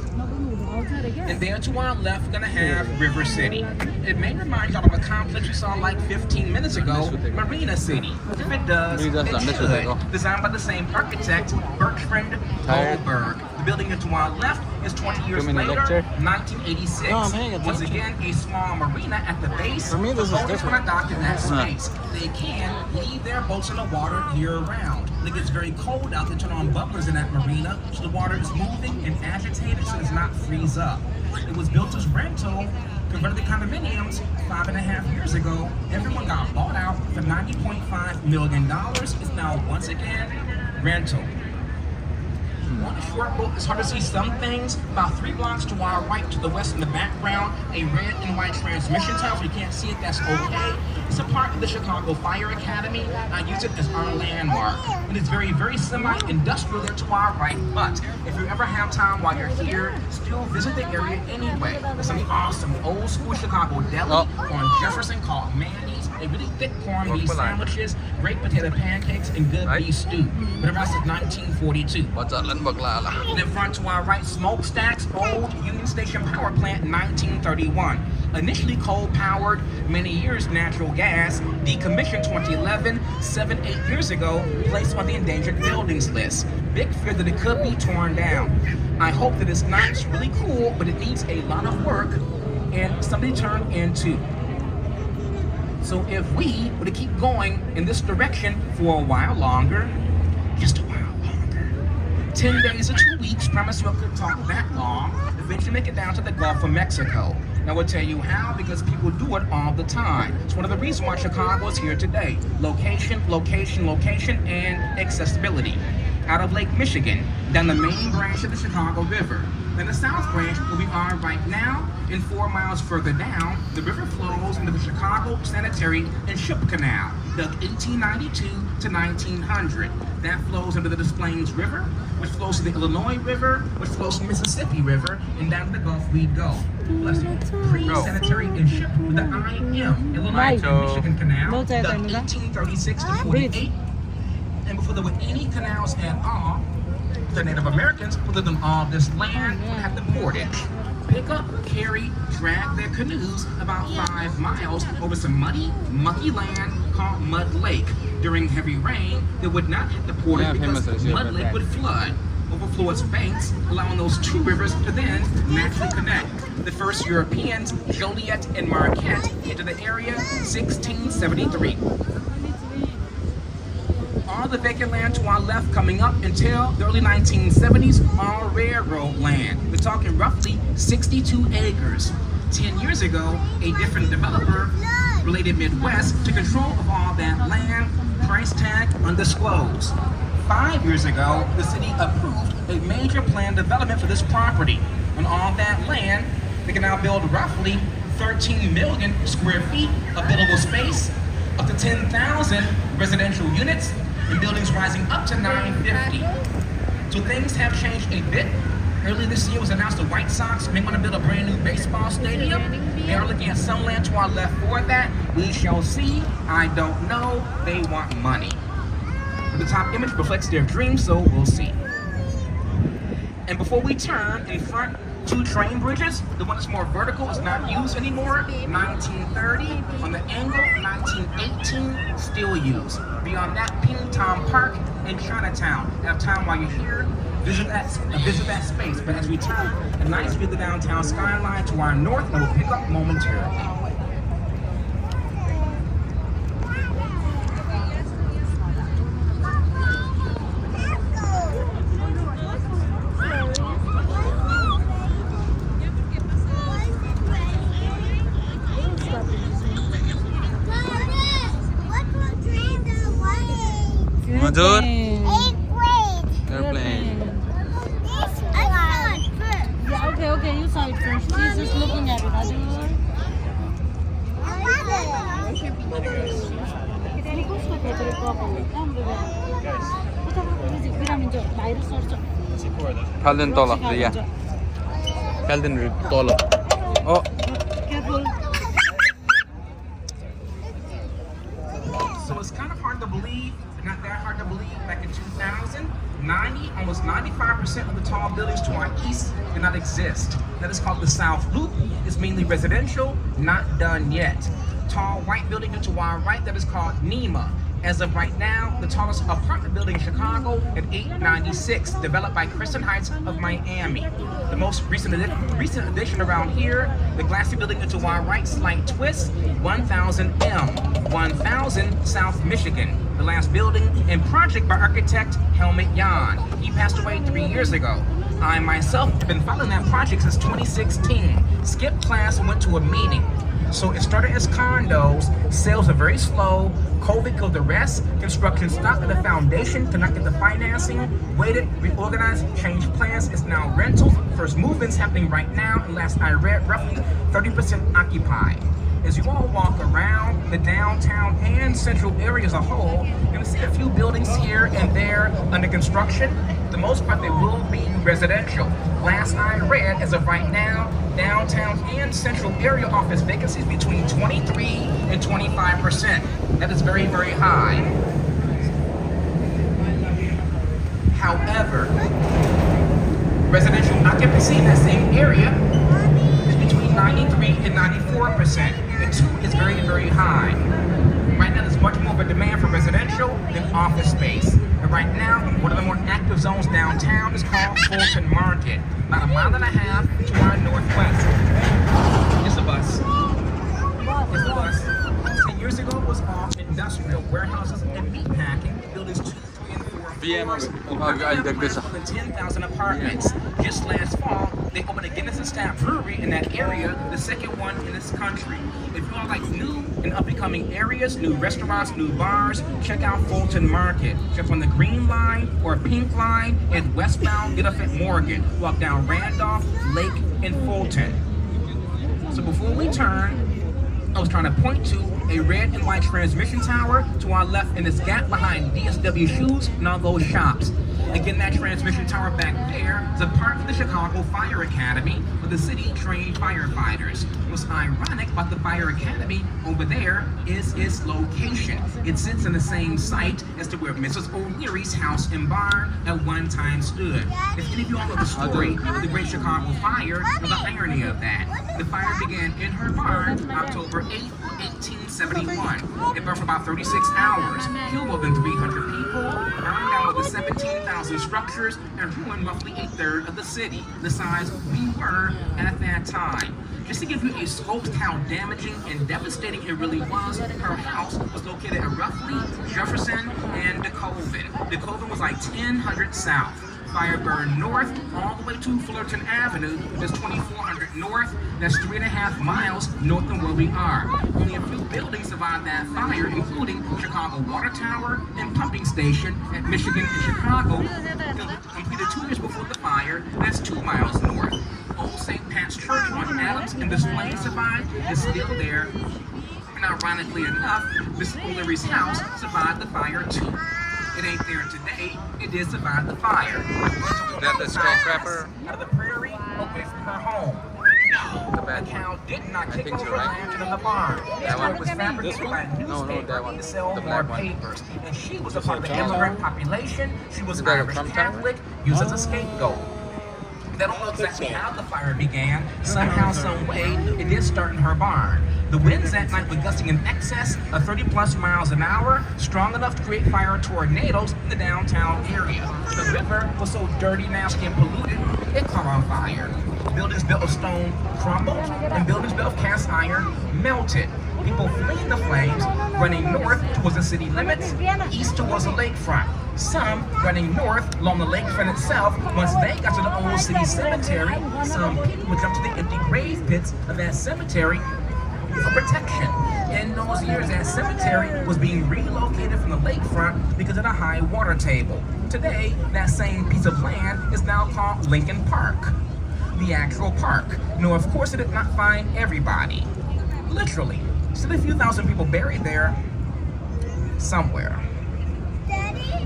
And there to our left, we're gonna have River City. It may remind y'all of a complex you saw like 15 minutes ago, Marina City. If it does, it should. Designed by the same architect, Bertrand Goldberg. The building to our left is 20 years later, 1986. Once again, a small marina at the base. For me, this is different. Dock in that space. They can leave their boats in the water year-round. When it gets very cold out, they turn on bubblers in that marina, so the water is moving and agitated so it does not freeze up. It was built as rental, converted to condominiums 5.5 years ago. Everyone got bought out for $90.5 million. It's now once again rental. On a short boat, it's hard to see some things. About 3 blocks to our right, to the west in the background, a red and white transmission tower. If you can't see it, that's okay. It's a part of the Chicago Fire Academy. I use it as our landmark. It is very, very semi-industrial there to our right. But if you ever have time while you're here, still visit the area anyway. There's some awesome old school Chicago deli on Jefferson called Manny's. A really thick corned beef sandwiches, great potato pancakes, and good beef stew. Been around since 1942. What's up, Len Baglala? And in front to our right, smokestacks, old Union Station power plant, 1931. Initially coal-powered, many years natural gas, decommissioned 2011, 7-8 years ago, placed on the endangered buildings list. Big fear that it could be torn down. I hope that it's nice, really cool, but it needs a lot of work and somebody turn into. So if we were to keep going in this direction for a while longer, just a while longer, 10 days or 2 weeks, promise you I couldn't talk that long, eventually make it down to the Gulf of Mexico. Now we'll tell you how, because people do it all the time. It's one of the reasons why Chicago is here today. Location, location, location, and accessibility. Out of Lake Michigan, down the main branch of the Chicago River. Then the south branch, where we are right now, and 4 miles further down, the river flows into the Chicago Sanitary and Ship Canal, dug 1892 to 1900. That flows into the Des Plaines River, which flows to the Illinois River, which flows to the Mississippi River, and down to the Gulf we go. Bless you. Pre-sanitary and ship with the IM, Illinois and Michigan Canal, dug 1836 to 48. And before there were any canals at all, the Native Americans, who lived on all this land, would have the portage. Pick up, carry, drag their canoes about 5 miles over some muddy, mucky land called Mud Lake. During heavy rain, they would not hit the portage because Mud Lake would flood, overflow its banks, allowing those 2 rivers to then naturally connect. The first Europeans, Joliet and Marquette, entered the area 1673. All the vacant land to our left coming up until the early 1970s, all railroad land. We're talking roughly 62 acres. 10 years ago, a different developer, Related Midwest, took control of all that land, price tag undisclosed. 5 years ago, the city approved a major planned development for this property. On all that land, they can now build roughly 13 million square feet of buildable space, up to 10,000 residential units, and buildings rising up to 950. So things have changed a bit. Earlier this year was announced the White Sox may want to build a brand new baseball stadium. They are looking at some land to our left for that. We shall see. I don't know. They want money. The top image reflects their dreams, so we'll see. And before we turn, in front, 2 train bridges. The one that's more vertical is not used anymore. 1930. On the angle, 1918, still used. Beyond that, Ping Tom Park in Chinatown. Have time while you're here, visit that space. But as we turn, a nice view of the downtown skyline to our north, and we'll pick up momentarily. Madur? Airplane. Yeah, okay, you saw it first. She's just looking at it. Kalden tolak dia. Kalden tolak. Oh. Careful. So it's kind of hard to believe, but not that hard to believe, back in 2000, almost 95% of the tall buildings to our east did not exist. That is called the South Loop. It's mainly residential, not done yet. Tall white building to our right that is called NEMA. As of right now, the tallest apartment building in Chicago at 896, developed by Crescent Heights of Miami. The most recent addition around here, the glassy building to our right, slight twist, 1000M, 1000 South Michigan. The last building and project by architect Helmut Jahn. He passed away 3 years ago. I myself have been following that project since 2016. Skipped class and went to a meeting. So it started as condos, sales are very slow, COVID killed the rest. Construction stopped at the foundation, connected the financing, waited, reorganized, changed plans. It's now rentals. First movements happening right now, and last I read, roughly 30% occupied. As you all walk around the downtown and central area as a whole, you're going to see a few buildings here and there under construction. For the most part, they will be residential. Last I read, as of right now, downtown and central area office vacancies between 23 and 25%. That is very, very high. However, residential occupancy in that same area is between 93 and 94%. The two is very, very high. Right now, there's much more of a demand for residential than office space. And right now, one of the more active zones downtown is called Fulton Market, about a mile and a half to our northwest. It's a bus. It's a bus. 10 years ago, it was all industrial warehouses and meat packing, buildings 2, 3, and 4 floors. More than 10,000 apartments. Just last fall, they opened a Guinness and Stamp brewery in that area, the second one in this country. If you all like new and up-and-coming areas, new restaurants, new bars, check out Fulton Market. Jump on the Green Line or Pink Line and westbound, get off at Morgan. Walk down Randolph, Lake, and Fulton. So before we turn, I was trying to point to a red and white transmission tower to our left in this gap behind DSW Shoes and all those shops. Again, that transmission tower back there is a part of the Chicago Fire Academy where the city trained firefighters. What's ironic about the Fire Academy over there is its location. It sits in the same site as to where Mrs. O'Leary's house and barn at one time stood. If any of you all know the story of the Great Chicago Fire, know the irony of that. The fire began in her barn October 8, 1871. It burned for about 36 hours, killed more than 300 people, burned down over 17,000 structures, and ruined roughly a third of the city, the size we were at that time. Just to give you a scope of how damaging and devastating it really was, her house was located at roughly Jefferson and DeKalvin. DeKalvin was like 1000 south. Fire burned north all the way to Fullerton Avenue. That's 2400 north. That's 3.5 miles north of where we are. Only a few buildings survived that fire, including Chicago Water Tower and Pumping Station at Michigan and Chicago, completed 2 years before the fire. That's 2 miles north. Old St. Pat's Church on Adams and Display survived. It's still there. And ironically enough, Miss O'Leary's house survived the fire too. It ain't there today. It did survive the fire. Is that the skyscraper? Out of the prairie, away from her home. The cow did not kick over the lantern in the barn. That one was fabricated by a newspaper to sell more papers. And she was a part of the immigrant population. She was Irish Catholic, used as a scapegoat. They don't know exactly how the fire began. Somehow, some way, it did start in her barn. The winds that night were gusting in excess of 30+ miles an hour, strong enough to create fire tornadoes in the downtown area. The river was so dirty, nasty, and polluted, it caught on fire. Buildings built of stone crumbled, and buildings built of cast iron melted. People fleeing the flames, running north towards the city limits, east towards the lakefront. Some running north along the lakefront itself. Once they got to the old city cemetery, some people would jump to the empty grave pits of that cemetery for protection. In those years, that cemetery was being relocated from the lakefront because of the high water table. Today, that same piece of land is now called Lincoln Park, the actual park. No, of course, it did not find everybody. Literally, still a few thousand people buried there somewhere.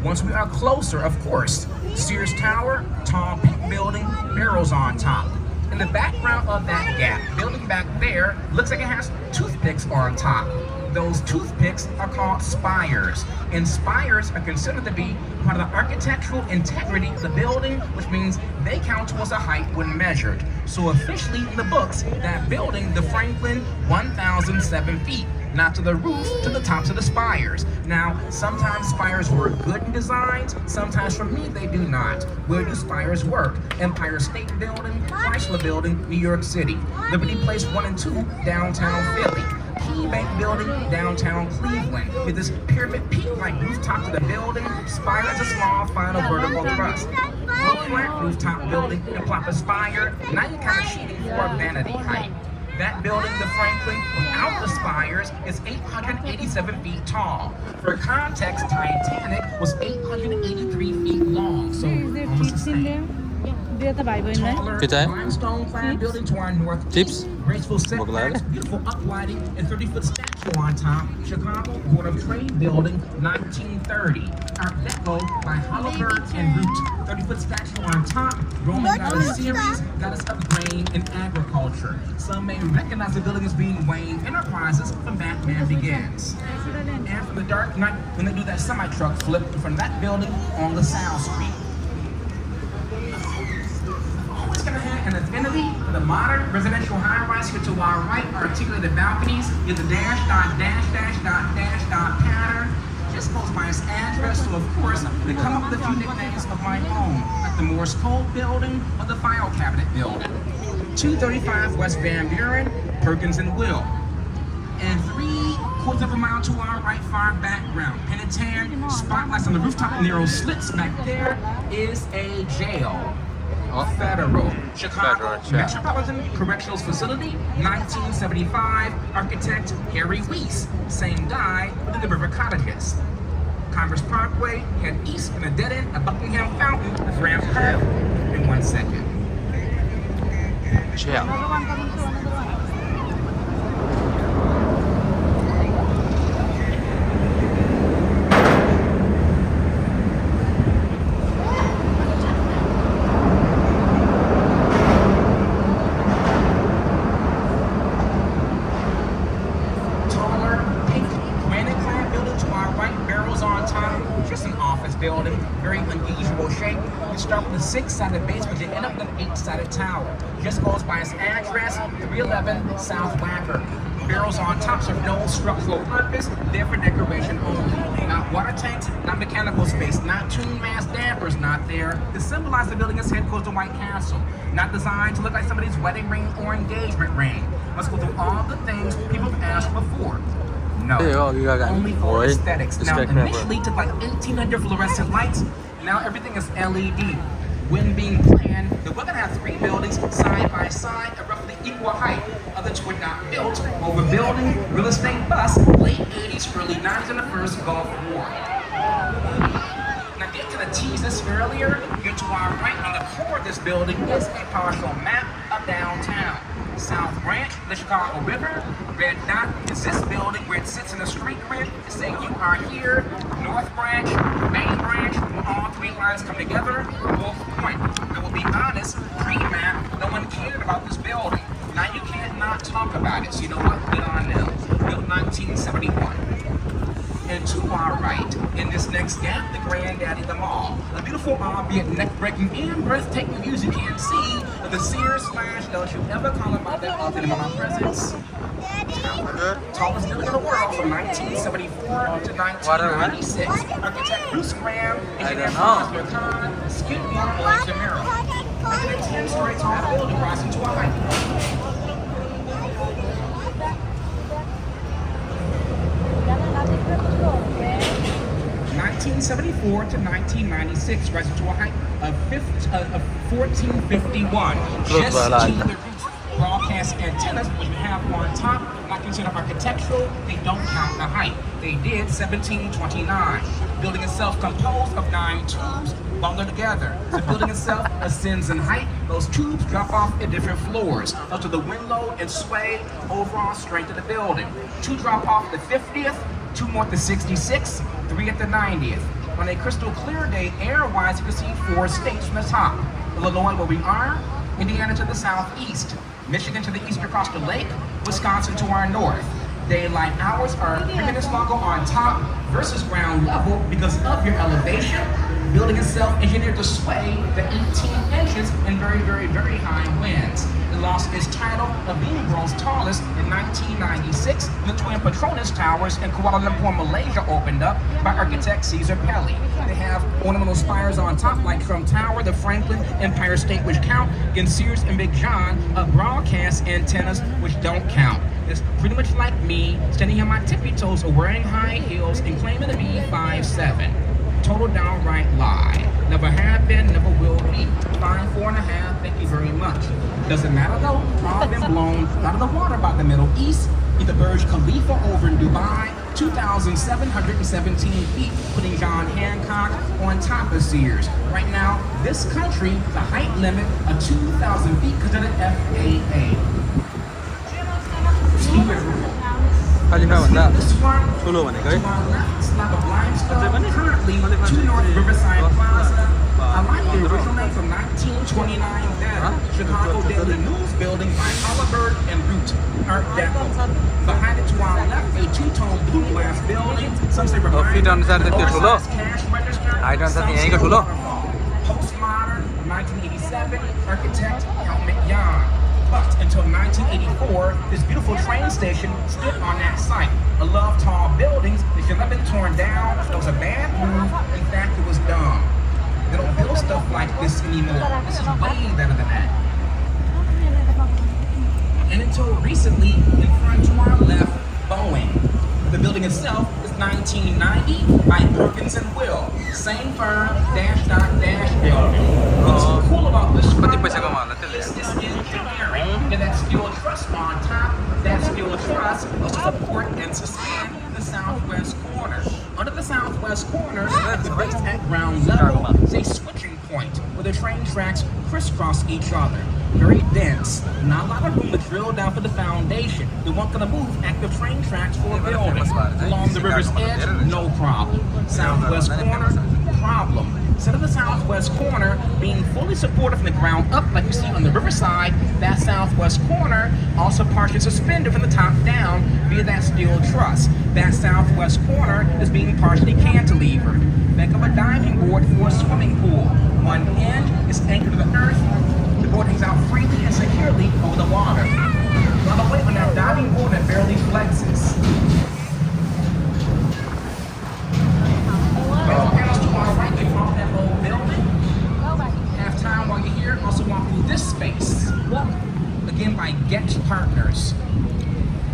Once we are closer, of course, Sears Tower, tall pink building, barrels on top. In the background of that gap, building back there, looks like it has toothpicks on top. Those toothpicks are called spires, and spires are considered to be part of the architectural integrity of the building, which means they count towards the height when measured. So officially in the books, that building, the Franklin, 1,007 feet. Not to the roof, to the tops of the spires. Now, sometimes spires work good in designs, sometimes for me they do not. Where do spires work? Empire State Building, Chrysler Building, New York City. Liberty Place 1 and 2, downtown Philly. Bank Building, downtown Cleveland. With this pyramid peak-like rooftop to the building, spire is a small final vertical thrust. Flat rooftop building and plop a spire, now you're kind of cheating for vanity height. That building, the Franklin, without the spires, is 887 feet tall. For context, Titanic was 883 feet long, so Is there almost the chips in there? same. Do you have the Bible in there? Taller Good time. limestone-clad building to our northeast. Chips? Graceful setbacks, beautiful uplighting, and 30-foot statue on top. Chicago Board of Trade Building, 1930. Art Deco by Halliburton and Root. 30-foot statue on top. Roman Goddess series, goddess of grain and agriculture. Some may recognize the building as being Wayne Enterprises from Batman Begins. And from the Dark Knight, when they do that semi-truck flip from that building on LaSalle Street. Always gonna have an affinity for the modern residential high-rise here to our right, articulated balconies, with the dash dot pattern. Just goes by its address, so of course, they come up with a few nicknames of my own, like the Morse Code Building or the File Cabinet Building. 235 West Van Buren, Perkins and Will. And 3/4 of a mile to our right, far background, Penitentiary, spotlights on the rooftop, narrow slits back there is a jail. Federal. Chicago Federal, yeah. Metropolitan Correctional Facility, 1975. Architect Harry Weiss. Same guy with the River Cottages. Congress Parkway, head east in a dead end, a Buckingham Fountain with ramp curve in 1 second. Yeah. Another one coming through, another one. Building, very unusual shape. You start with a 6-sided base, but you end up with an 8-sided tower. Just goes by its address, 311 South Wacker. Barrels on top serve no structural purpose, they're for decoration only. Not water tanks, not mechanical space, not tune mass dampers, not there. To symbolize the building as headquarters to White Castle. Not designed to look like somebody's wedding ring or engagement ring. Must go through all the things people have asked before. No, only for aesthetics. Now, initially took like 1,800 fluorescent lights. Now everything is LED. When being planned, that we're gonna have 3 buildings side by side at roughly equal height. Others were not built. Overbuilding, real estate bust, late 80s, early 90s, and the first Gulf War. Now, get to the tease this earlier. Get to our right on the core of this building is a partial map of downtown. South Branch, the Chicago River. Red dot is this building where it sits in the street grid to say you are here. North Branch, Main Branch, where all 3 lines come together. Wolf Point. I will be honest, pre-map, no one cared about this building. Now you can't not talk about it, so you know what? Get on now. Built 1971. And to our right, in this next gap, the Granddaddy the Mall. A beautiful, albeit neck-breaking and breathtaking views you can't see of the Sears / don't you ever call about that often in my presence. Tallest building in the world from 1974 to 1996. Architect Bruce Graham, engineer Mr. Khan, skewed beautiful engineering. And a 10-story tall building rising to a height. 1974 to 1996, rising to a height of 1451. Just to the roof. Broadcast antennas, which we have on top, not considered architectural, they don't count the height. They did 1729. Building itself composed of 9 tubes bundled together. The building itself ascends in height. Those tubes drop off at different floors. Up to the wind load and sway, overall strength of the building. 2 drop off the 50th, 2 more at the 66th, 3 at the 90th. On a crystal clear day, air-wise, you can see 4 states from the top. Illinois, where we are, Indiana to the southeast, Michigan to the east across the lake, Wisconsin to our north. Daylight hours are 3 minutes longer on top versus ground level because of your elevation. Building itself engineered to sway the 18 inches in very, very, very high winds. It lost its title of being the world's tallest in 1996 when the Twin Petronas Towers in Kuala Lumpur, Malaysia opened up by architect Caesar Pelli. They have ornamental spires on top like Trump Tower, the Franklin, Empire State, which count, and Sears and Big John, broadcast antennas, which don't count. It's pretty much like me, standing on my tippy toes or wearing high heels and claiming to be 5'7". Total downright lie. Never have been, never will be. Fine 4.5, thank you very much. Doesn't matter though, all been blown out of the water by the Middle East. The Burj Khalifa over in Dubai, 2,717 feet, putting John Hancock on top of Sears. Right now, this country, the height limit of 2,000 feet because of the FAA. How do you know that? This one, Solo to our left, slab of limestone, currently to North Riverside Plaza. I like the original name from 1929 better. Chicago Daily News Building by Oliver and Root, Art Deco. Behind it to our left, a two-tone blue glass building. Some say Feet on the side of the ठुलो. cash register. I don't Some think say यहीँको ठुलो. Postmodern, 1987, architect Helmut Jahn. But until 1984, this beautiful train station stood on that site. I love tall buildings. It should have been torn down. It was a bad move. In fact, it was dumb. They don't build stuff like this anymore. This is way better than that. And until recently, in front to our left, Boeing. The building itself is 1990 by Perkins and Will. Same firm, dash building. What's cool about this firm is this engineering and that steel truss on top. That steel truss will support and suspend the southwest corner. Under the southwest corner, at the base at ground level, is a switching point where the train tracks crisscross each other. Very dense, not a lot of room to drill down for the foundation. They weren't going to move active train tracks for a building. Along the river's edge, no problem. Southwest corner, problem. Instead of the southwest corner being fully supported from the ground up like you see on the riverside, that southwest corner also partially suspended from the top down via that steel truss. That southwest corner is being partially cantilevered. Think of a diving board for a swimming pool. One end is anchored to the earth. The board hangs out freely and securely over the water. On the way on that diving board that barely flexes. Time while you're here, also walk through this space. Again by Get Partners.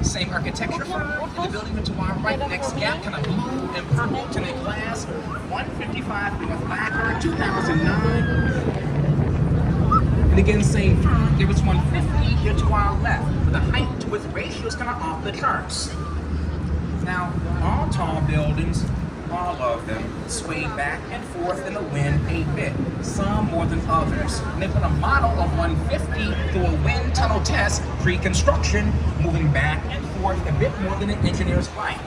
Same architecture firm. In the building to our right, next gap, kind of blue and purple tinted glass. 155 North Lacker, 2009. And again, same firm. There was 150 here to our left. But the height to width ratio is kind of off the charts. Now, all tall buildings, all of them, sway back and forth in the wind a bit, some more than others. And they put a model of 150 through a wind tunnel test pre-construction, moving back and forth a bit more than an engineer's like.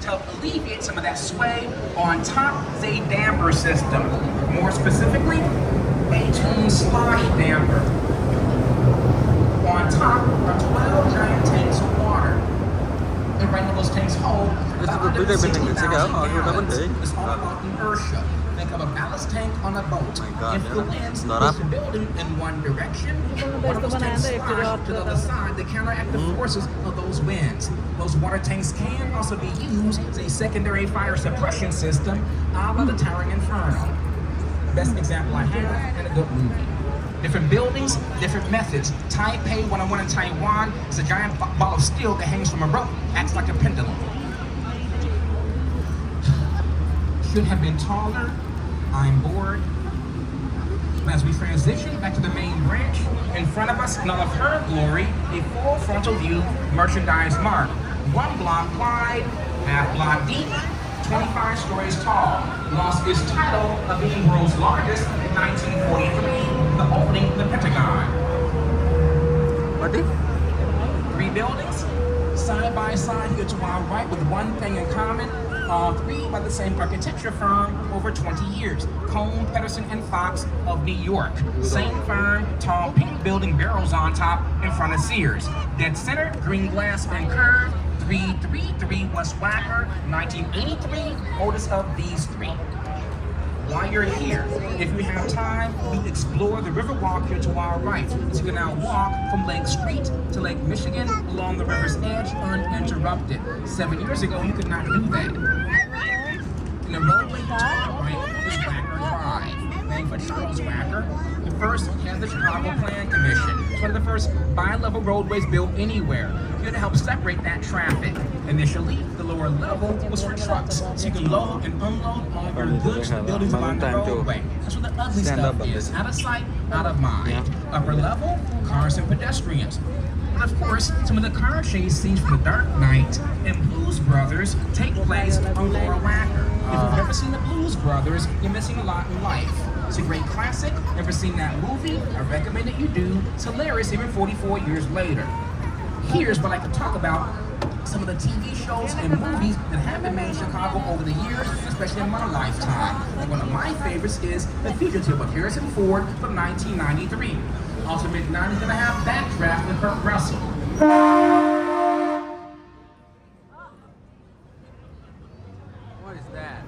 To help alleviate some of that sway, on top is a damper system. More specifically, a tune slosh damper. On top are 12 giant tanks of water. And right now those tanks hold about 160,000 gallons. It's all about inertia. Think of a ballast tank on a boat. If the wind moves the building in one direction, one of those tanks slosh to the other side to counteract the forces of those winds. Those water tanks can also be used as a secondary fire suppression system, a la the Towering Inferno. Best example I have in a good movie. Different buildings, different methods. Taipei 101 in Taiwan is a giant ball of steel that hangs from a rope, acts like a pendulum. Should have been taller. I'm bored. But as we transition back to the main branch, in front of us, in all of her glory, a full frontal view merchandise mart. 1 block wide, half block deep, 25 stories tall. Lost its title of being world's largest in 1943, the opening of the Pentagon. What is? 3 buildings, side by side here to our right with one thing in common. All 3 by the same architecture firm over 20 years. Cone, Pedersen, and Fox of New York. Same firm, tall pink building barrels on top in front of Sears. Dead center, green glass and curved. 333 West Wacker, 1983, oldest of these 3. While you're here, if you have time, you explore the river walk here to our right. So you can now walk from Lake Street to Lake Michigan along the river's edge uninterrupted. 7 years ago, you could not do that. In the roadway to our right is Wacker Drive, named for Charles Wacker, the first head of the Chicago Plan Commission. It's one of the first bi-level roadways built anywhere, here to help separate that traffic. Initially, the lower level was for trucks, so you could load and unload all your goods to buildings along the roadway. That's where the ugly stuff is. Out of sight, out of mind. Upper level, cars and pedestrians. And of course, some of the car chase scenes from The Dark Knight and Blues Brothers take place on Lower Wacker. If you've never seen the Blues Brothers, you're missing a lot in life. It's a great classic. Never seen that movie? I recommend that you do. It's hilarious even 44 years later. Here's what I can talk about some of the TV shows and movies that have been made in Chicago over the years, especially in my lifetime. And one of my favorites is The Fugitive with Harrison Ford from 1993. Also mid-90s gonna have Backdraft with Kurt Russell. What is that?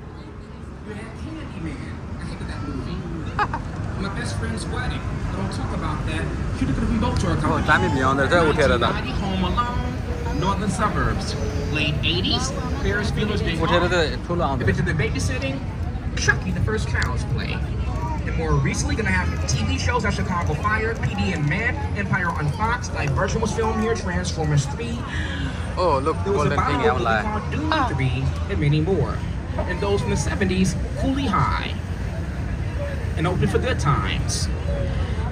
You had Candyman. I hated that movie. My best friend's wedding. I don't talk about that. Should have been both to our company. 3 million där det hotellet där. 1990 Home Alone, Northern Suburbs. Late 80s, Ferris Bueller's Day Hotellet Off. är fulla If andra. it's in the babysitting, Chucky the First Child's Play. And more recently, gonna have TV shows like Chicago Fire, PD and Man, Empire on Fox, Divergent was filmed here, Transformers 3. Oh, look, There was a golden thing Bible out movie live. called Doom 3, and many more. And those from the 70s, Cooley High. And Open for Good Times.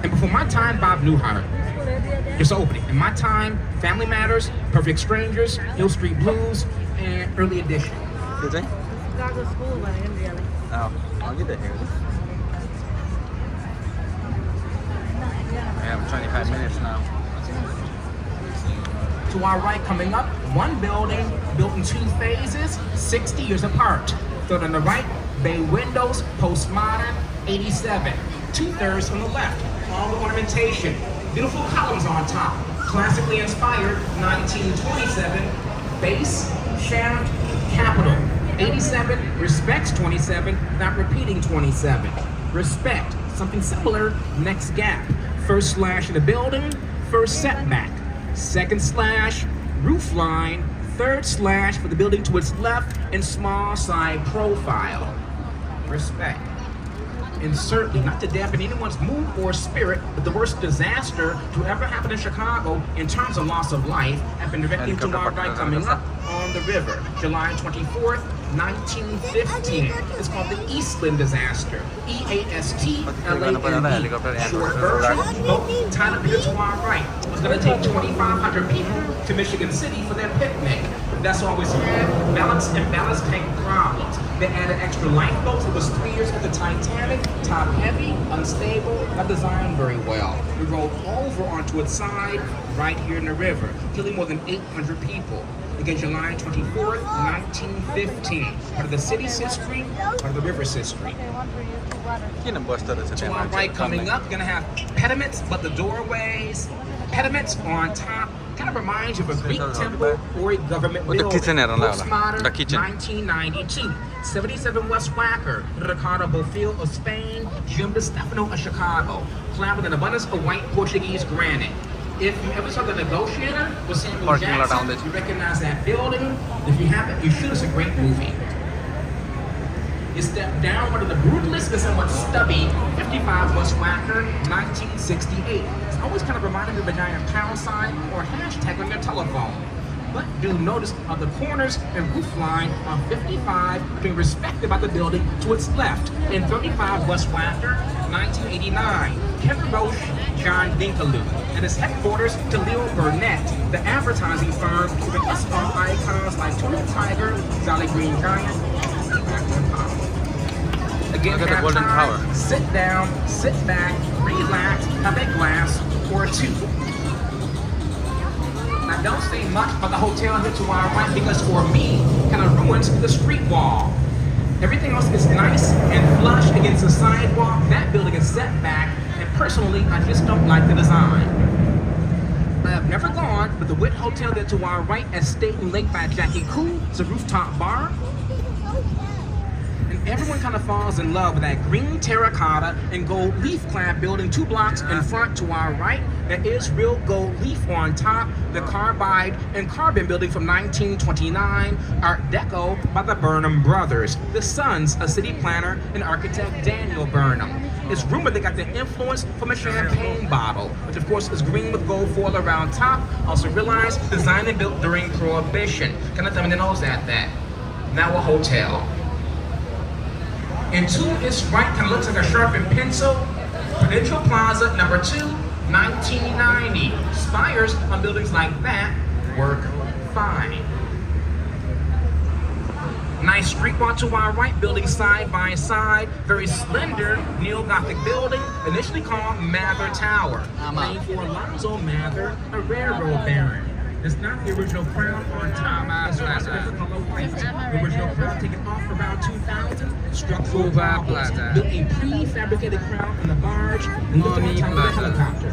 And before my time, Bob Newhart. Just opening. In my time, Family Matters, Perfect Strangers, Hill Street Blues, and Early Edition. You think? Chicago school wedding, really. Oh, I'll get that here. We have 25 minutes now. To our right coming up, one building built in 2 phases, 60 years apart. Third on the right, bay windows, postmodern, 87. 2/3 on the left, all the ornamentation. Beautiful columns on top. Classically inspired, 1927. Base, shaft, capital. 87 respects 27, not repeating 27. Respect, something similar, next gap. First slash in the building, first setback. Second slash, roof line. Third slash for the building to its left and small side profile. Respect. And certainly not to dampen anyone's mood or spirit, but the worst disaster to ever happen in Chicago in terms of loss of life happened directly to our right coming up on the river, July 24th, 1915. It's called the Eastland disaster. EASTLAND. Short version, boat tied up here to our right. It was going to take 2,500 people to Michigan City for their picnic. That's always had balance and ballast tank problems. They added extra lifeboats. It was 3 years after Titanic, top heavy, unstable, not designed very well. We rolled over onto its side right here in the river, killing more than 800 people. Again, July 24th, 1915. Part of the city's history, part of the river's history. Kiinni pois todella se To our right coming up, gonna have pediments, but the doorways, pediments on top, kind of reminds you of a Greek temple or a government What the building. kitchen era lailla? Postmodern, The kitchen. 1992. 77 West Wacker, Ricardo Bofill of Spain, Jim DeStefano of Chicago. Clad with an abundance of white Portuguese granite. If you ever saw The Negotiator with Samuel Parking lot down Jackson, there. you recognize that building. If you haven't, you should. It's a great movie. You step down one of the brutalist and somewhat stubby 55 West Wacker, 1968. It's always kind of reminded me of a giant pound sign or hashtag on your telephone. But do notice on the corners and roof line on 55 being respected by the building to its left. In 35 West Wacker, 1989, Kevin Roche, John Dinkaloo, and his headquarters to Leo Burnett, the advertising firm with SR icons like Tony Tiger, Jolly Green Giant, and Blackman Pop. Again, Look at the have Golden time, Tower. sit down, sit back, relax, have a glass or two. Now don't say much about the hotel here to our right because for me, kind of ruins the street wall. Everything else is nice and flush against the sidewalk. That building is set back, and personally, I just don't like the design. I have never gone, but the Witt Hotel there to our right at Staten Lake by Jackie Koo is a rooftop bar. And everyone kind of falls in love with that green terracotta and gold leaf clad building 2 blocks in front to our right. That is real gold leaf on top. The carbide and carbon building from 1929, Art Deco by the Burnham brothers, the sons of city planner and architect Daniel Burnham. It's rumored they got their influence from a champagne bottle, which of course is green with gold foil around top. Also realize designed and built during Prohibition. Kind of thumbing their nose at that. Now a hotel. And to its right kind of looks like a sharpened pencil. Prudential Plaza, number 2, 1990. Spires on buildings like that work fine. Nice street walk to our right, building side by side. Very slender neo-Gothic building, initially called Mather Tower, named for Alonzo Mather, a railroad baron. It's not the original crown on top. It's not the color white. The original crown taken off around 2000. Structural problems. Built a prefabricated crown on the barge and lifted on top of the helicopter.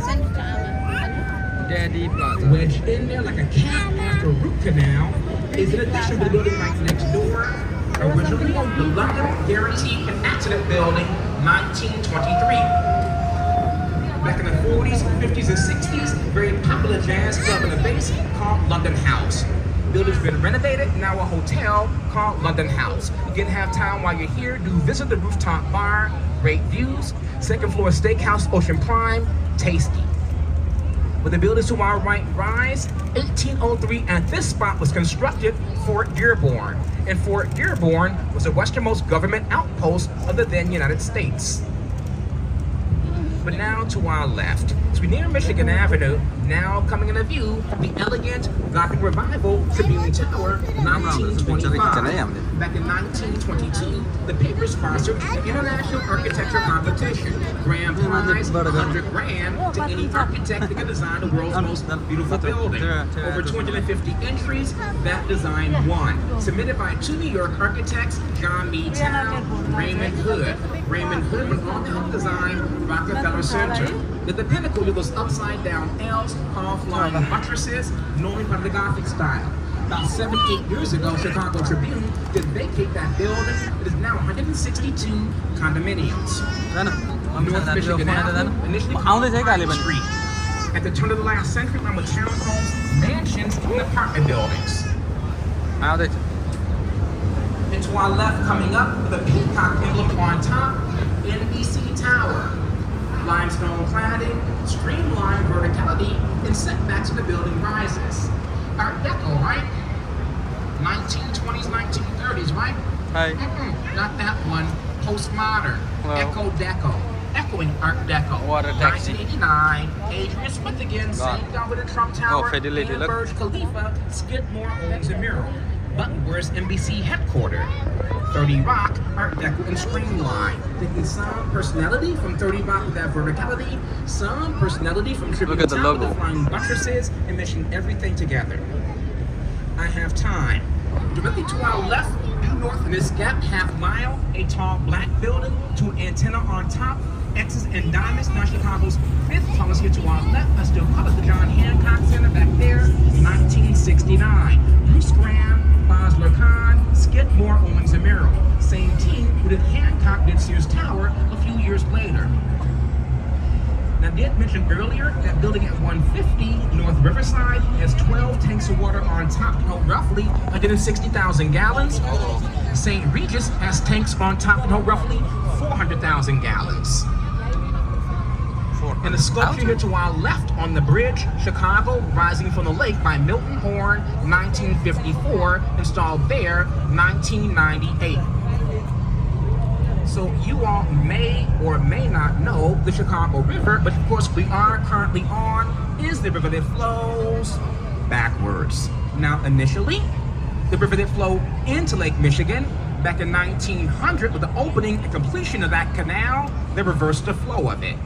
Daddy Plaza. Wedged in there like a cat after a root canal is an addition to the building right next door. Originally the London Guarantee and Accident Building, 1923. Back in the 40s, 50s, and 60s, very popular jazz club in the base called London House. Building's been renovated, now a hotel called London House. You can have time while you're here, do visit the rooftop bar, great views, second floor steakhouse, Ocean Prime, tasty. With the buildings to our right rise, 1803 at this spot was constructed Fort Dearborn. And Fort Dearborn was the westernmost government outpost of the then United States. But now to our left, as we near Michigan Avenue, now coming into view, the elegant Gothic Revival Tribune Tower, 1925. Back in 1922, the paper sponsored the International Architecture Competition. Grand prize, $100 grand to any architect that can design the world's most beautiful building. Over 250 entries, that design won. Submitted by 2 New York architects, John B. Town, Raymond Hood. Raymond Hood went on to help design Rockefeller Center. At the pinnacle, you those upside down L's, called flying buttresses, normally part of the Gothic style. About 7-8 years ago, Chicago Tribune did vacate that building. It is now 162 condominiums. North Michigan Avenue, initially called Pine Street. At the turn of the last century, along with townhomes, mansions, and apartment buildings. And to our left, coming up, the peacock emblem on top, NBC Tower. Limestone cladding, streamlined verticality, and setbacks in the building rises. Art Deco, right? 1920s, 1930s, right? Hi. Not that one. Postmodern. Hello. Echo Deco. Echoing Art Deco. What a taxi. 1989. Adrian Smith again, same guy with the Trump Tower. Fidelity, and look. Burj Khalifa, Skidmore, Owens and Mural. But where's NBC headquartered? 30 Rock, Art Deco and Streamline. Taking some personality from 30 Rock with that verticality, some personality from Tribune at the Tower with logo. the flying buttresses, and meshing everything together. I have time. Directly to our left, due north in this gap, half mile, a tall black building, 2 antenna on top, X's and diamonds, now Chicago's 5th tallest here to our left. I still call it the John Hancock Center back there, 1969. Bruce Graham, Bosler Khan, Skidmore, Owens and Merrill. Same team who did Hancock did Sears Tower a few years later. Now, I did mention earlier that building at 150 North Riverside has 12 tanks of water on top, hold roughly 160,000 gallons. St. Regis has tanks on top that hold roughly 400,000 gallons. And the sculpture here to our left on the bridge, Chicago Rising from the Lake by Milton Horn, 1954, installed there, 1998. So you all may or may not know the Chicago River, but of course we are currently on is the river that flows backwards. Now initially, the river that flowed into Lake Michigan back in 1900 with the opening and completion of that canal, they reversed the flow of it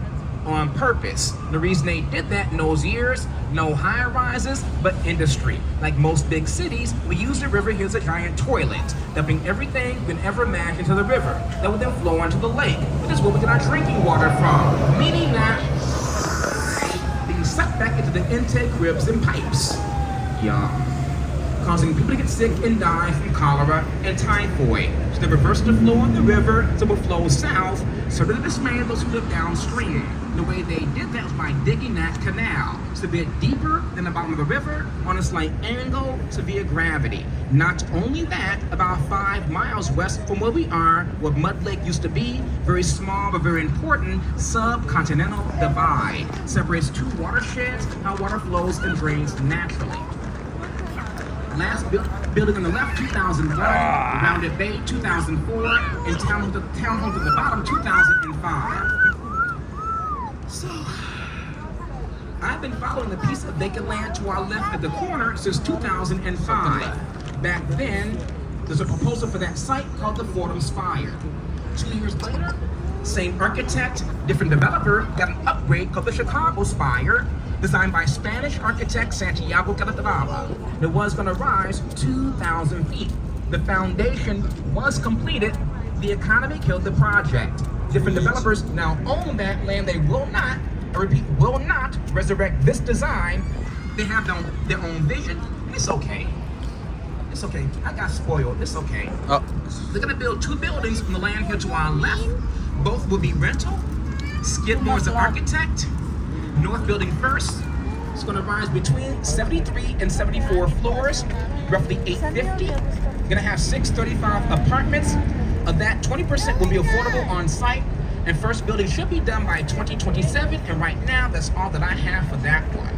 on purpose. The reason they did that in those years, no high rises, but industry. Like most big cities, we use the river here as a giant toilet, dumping everything you can ever imagine to the river that would then flow into the lake, which is where we get our drinking water from, meaning that being sucked back into the intake ribs and pipes. Yum. causing people to get sick and die from cholera and typhoid. So they reversed the flow of the river so it would flow south, so to the dismay of those who live downstream. The way they did that was by digging that canal. It's a bit deeper than the bottom of the river on a slight angle severe gravity. Not only that, about 5 miles west from where we are, where Mud Lake used to be, very small but very important subcontinental divide. Separates 2 watersheds, how water flows and drains naturally. Last building on the left, 2001, Rounded Bay, 2004, and townhomes at the bottom, 2005. So, I've been following the piece of vacant land to our left at the corner since 2005. Back then, there's a proposal for that site called the Fordham Spire. 2 years later, same architect, different developer, got an upgrade called the Chicago Spire, designed by Spanish architect Santiago Calatrava. It was going to rise 2,000 feet. The foundation was completed. The economy killed the project. Different developers now own that land. They will not, I repeat, will not resurrect this design. They have their own vision. It's okay. It's okay. I got spoiled. It's okay. Oh. They're going to build 2 buildings on the land here to our left. Both will be rental. Skidmore's the architect. North building first. It's going to rise between 73 and 74 floors, roughly 850. Going to have 635 apartments. Of that, 20% will be affordable on site, and first building should be done by 2027. And right now, that's all that I have for that one.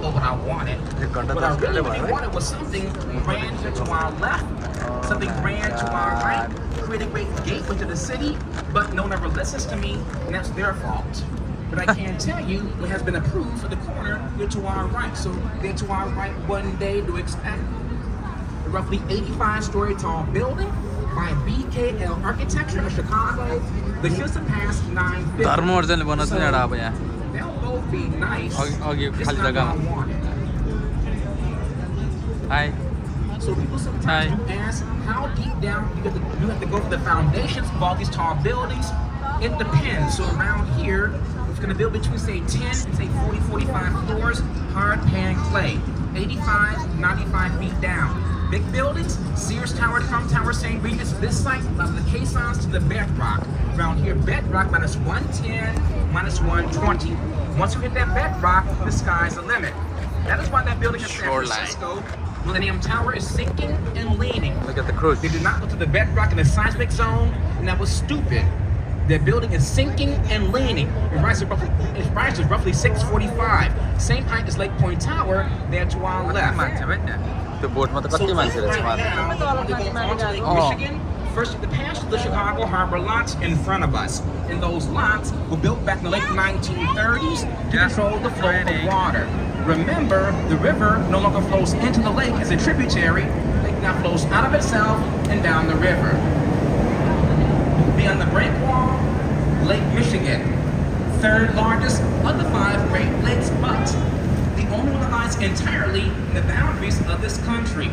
But what I wanted, what I really wanted was something grand to our left, something grand to our right, create a great gateway to the city, but no one ever listens to me, and that's their fault. But I can tell you what has been approved for the corner here to our right. So there to our right one day to expect a roughly 85-story tall building by BKL Architecture of Chicago. The should surpass 950. So they'll both be nice. Just not what I wanted. Hi. So people sometimes do ask how deep down you have to go for the foundations of all these tall buildings. It depends. So around here, it's going to build between say 10 and say 40, 45 floors, hard pan clay, 85, 95 feet down. Big buildings, Sears Tower, Trump Tower, St. Regis, this site, from the caissons to the bedrock. Around here, bedrock minus 110, minus 120. Once you hit that bedrock, the sky's the limit. That is why that building in San Francisco, Millennium Tower, is sinking and leaning. Look at the cruise. They did not go to the bedrock in the seismic zone, and that was stupid. Their building is sinking and leaning. It rises roughly 645. Same height as Lake Point Tower, there to our left. The boat So right now, we're going to go onto Lake Michigan. First, the past the Chicago Harbor lots in front of us. And those lots were built back in the late 1930s to control the flow of water. Remember, the river no longer flows into the lake as a tributary. The lake now flows out of itself and down the river. Beyond the breakwall, Lake Michigan, 3rd largest of the 5 Great Lakes, but the only one that lies entirely in the boundaries of this country.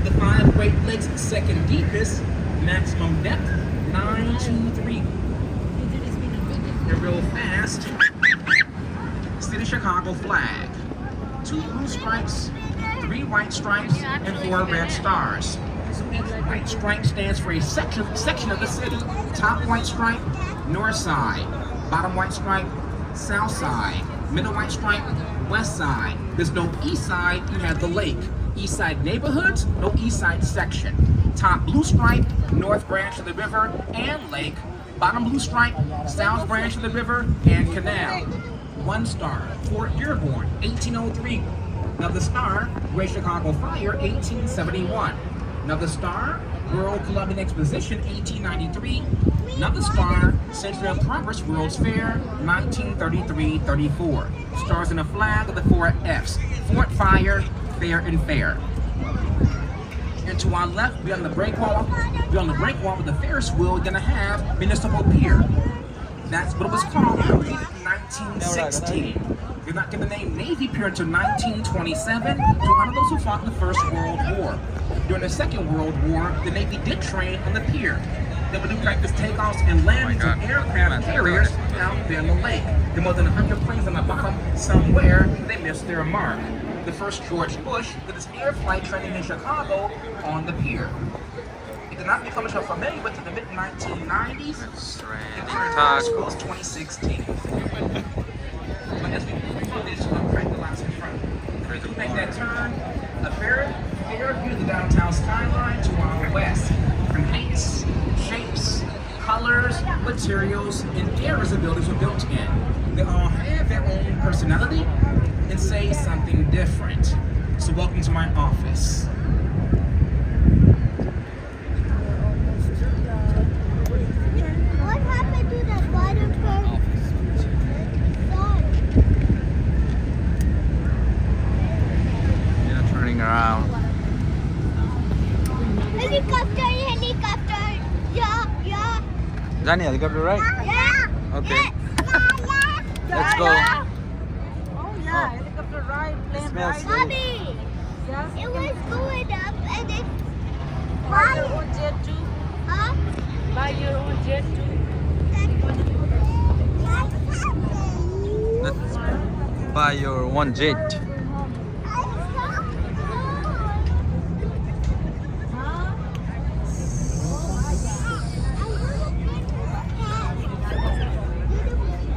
The 5 Great Lakes' 2nd deepest, maximum depth, 923. And real fast, City of Chicago flag. 2 blue stripes, 3 white stripes, and 4 red stars. So each white stripe stands for a section of the city. Top white stripe, north side. Bottom white stripe, south side. Middle white stripe, west side. There's no east side, you have the lake. East side neighborhoods, no east side section. Top blue stripe, north branch of the river and lake. Bottom blue stripe, south branch of the river and canal. 1 star, Fort Dearborn, 1803. Another star, Great Chicago Fire, 1871. Another star, World Columbian Exposition, 1893. Another star, Century of Progress World's Fair, 1933-34. Stars in a flag of the 4 F's. Fort, Fire, Fair, and Fair. And to our left, beyond the breakwall with the Ferris wheel, we're gonna have Municipal Pier. That's what it was called in 1916. You're not given the name Navy Pier until 1927 to honor those who fought in the First World War. During the Second World War, the Navy did train on the pier. They would do practice takeoffs and landings of aircraft carriers out there in the lake. There more than 100 planes on the bottom. Somewhere, they missed their mark. the first George Bush did his air flight training in Chicago on the pier. It did not become so familiar with in the mid-1990s. Stranding It taco. was 2016. But as we move through this, we'll crank the lights in front. As we make that turn, a fair view of the downtown skyline to our west. Different heights, shapes, colors, materials, and eras the buildings were built in. They all have their own personality and say something different. So welcome to my office. What happened to the waterproof? Yeah, turning around. Helicopter, helicopter. Yeah. Johnny, helicopter right? Yeah. Okay. Yeah. Let's go. Oh yeah, helicopter ride, plane smells ride. good. Mommy, Yes. it was going up and then Buy your own jet too. huh? Buy your own jet too. Let's buy your one jet.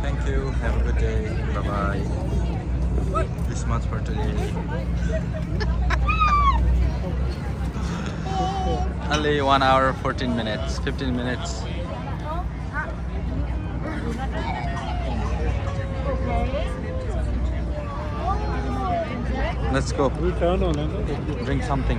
Thank you. Have a good day. Bye bye. This much for today. Only 1 hour, 14 minutes, 15 minutes. Let's go. We found on it. Drink something.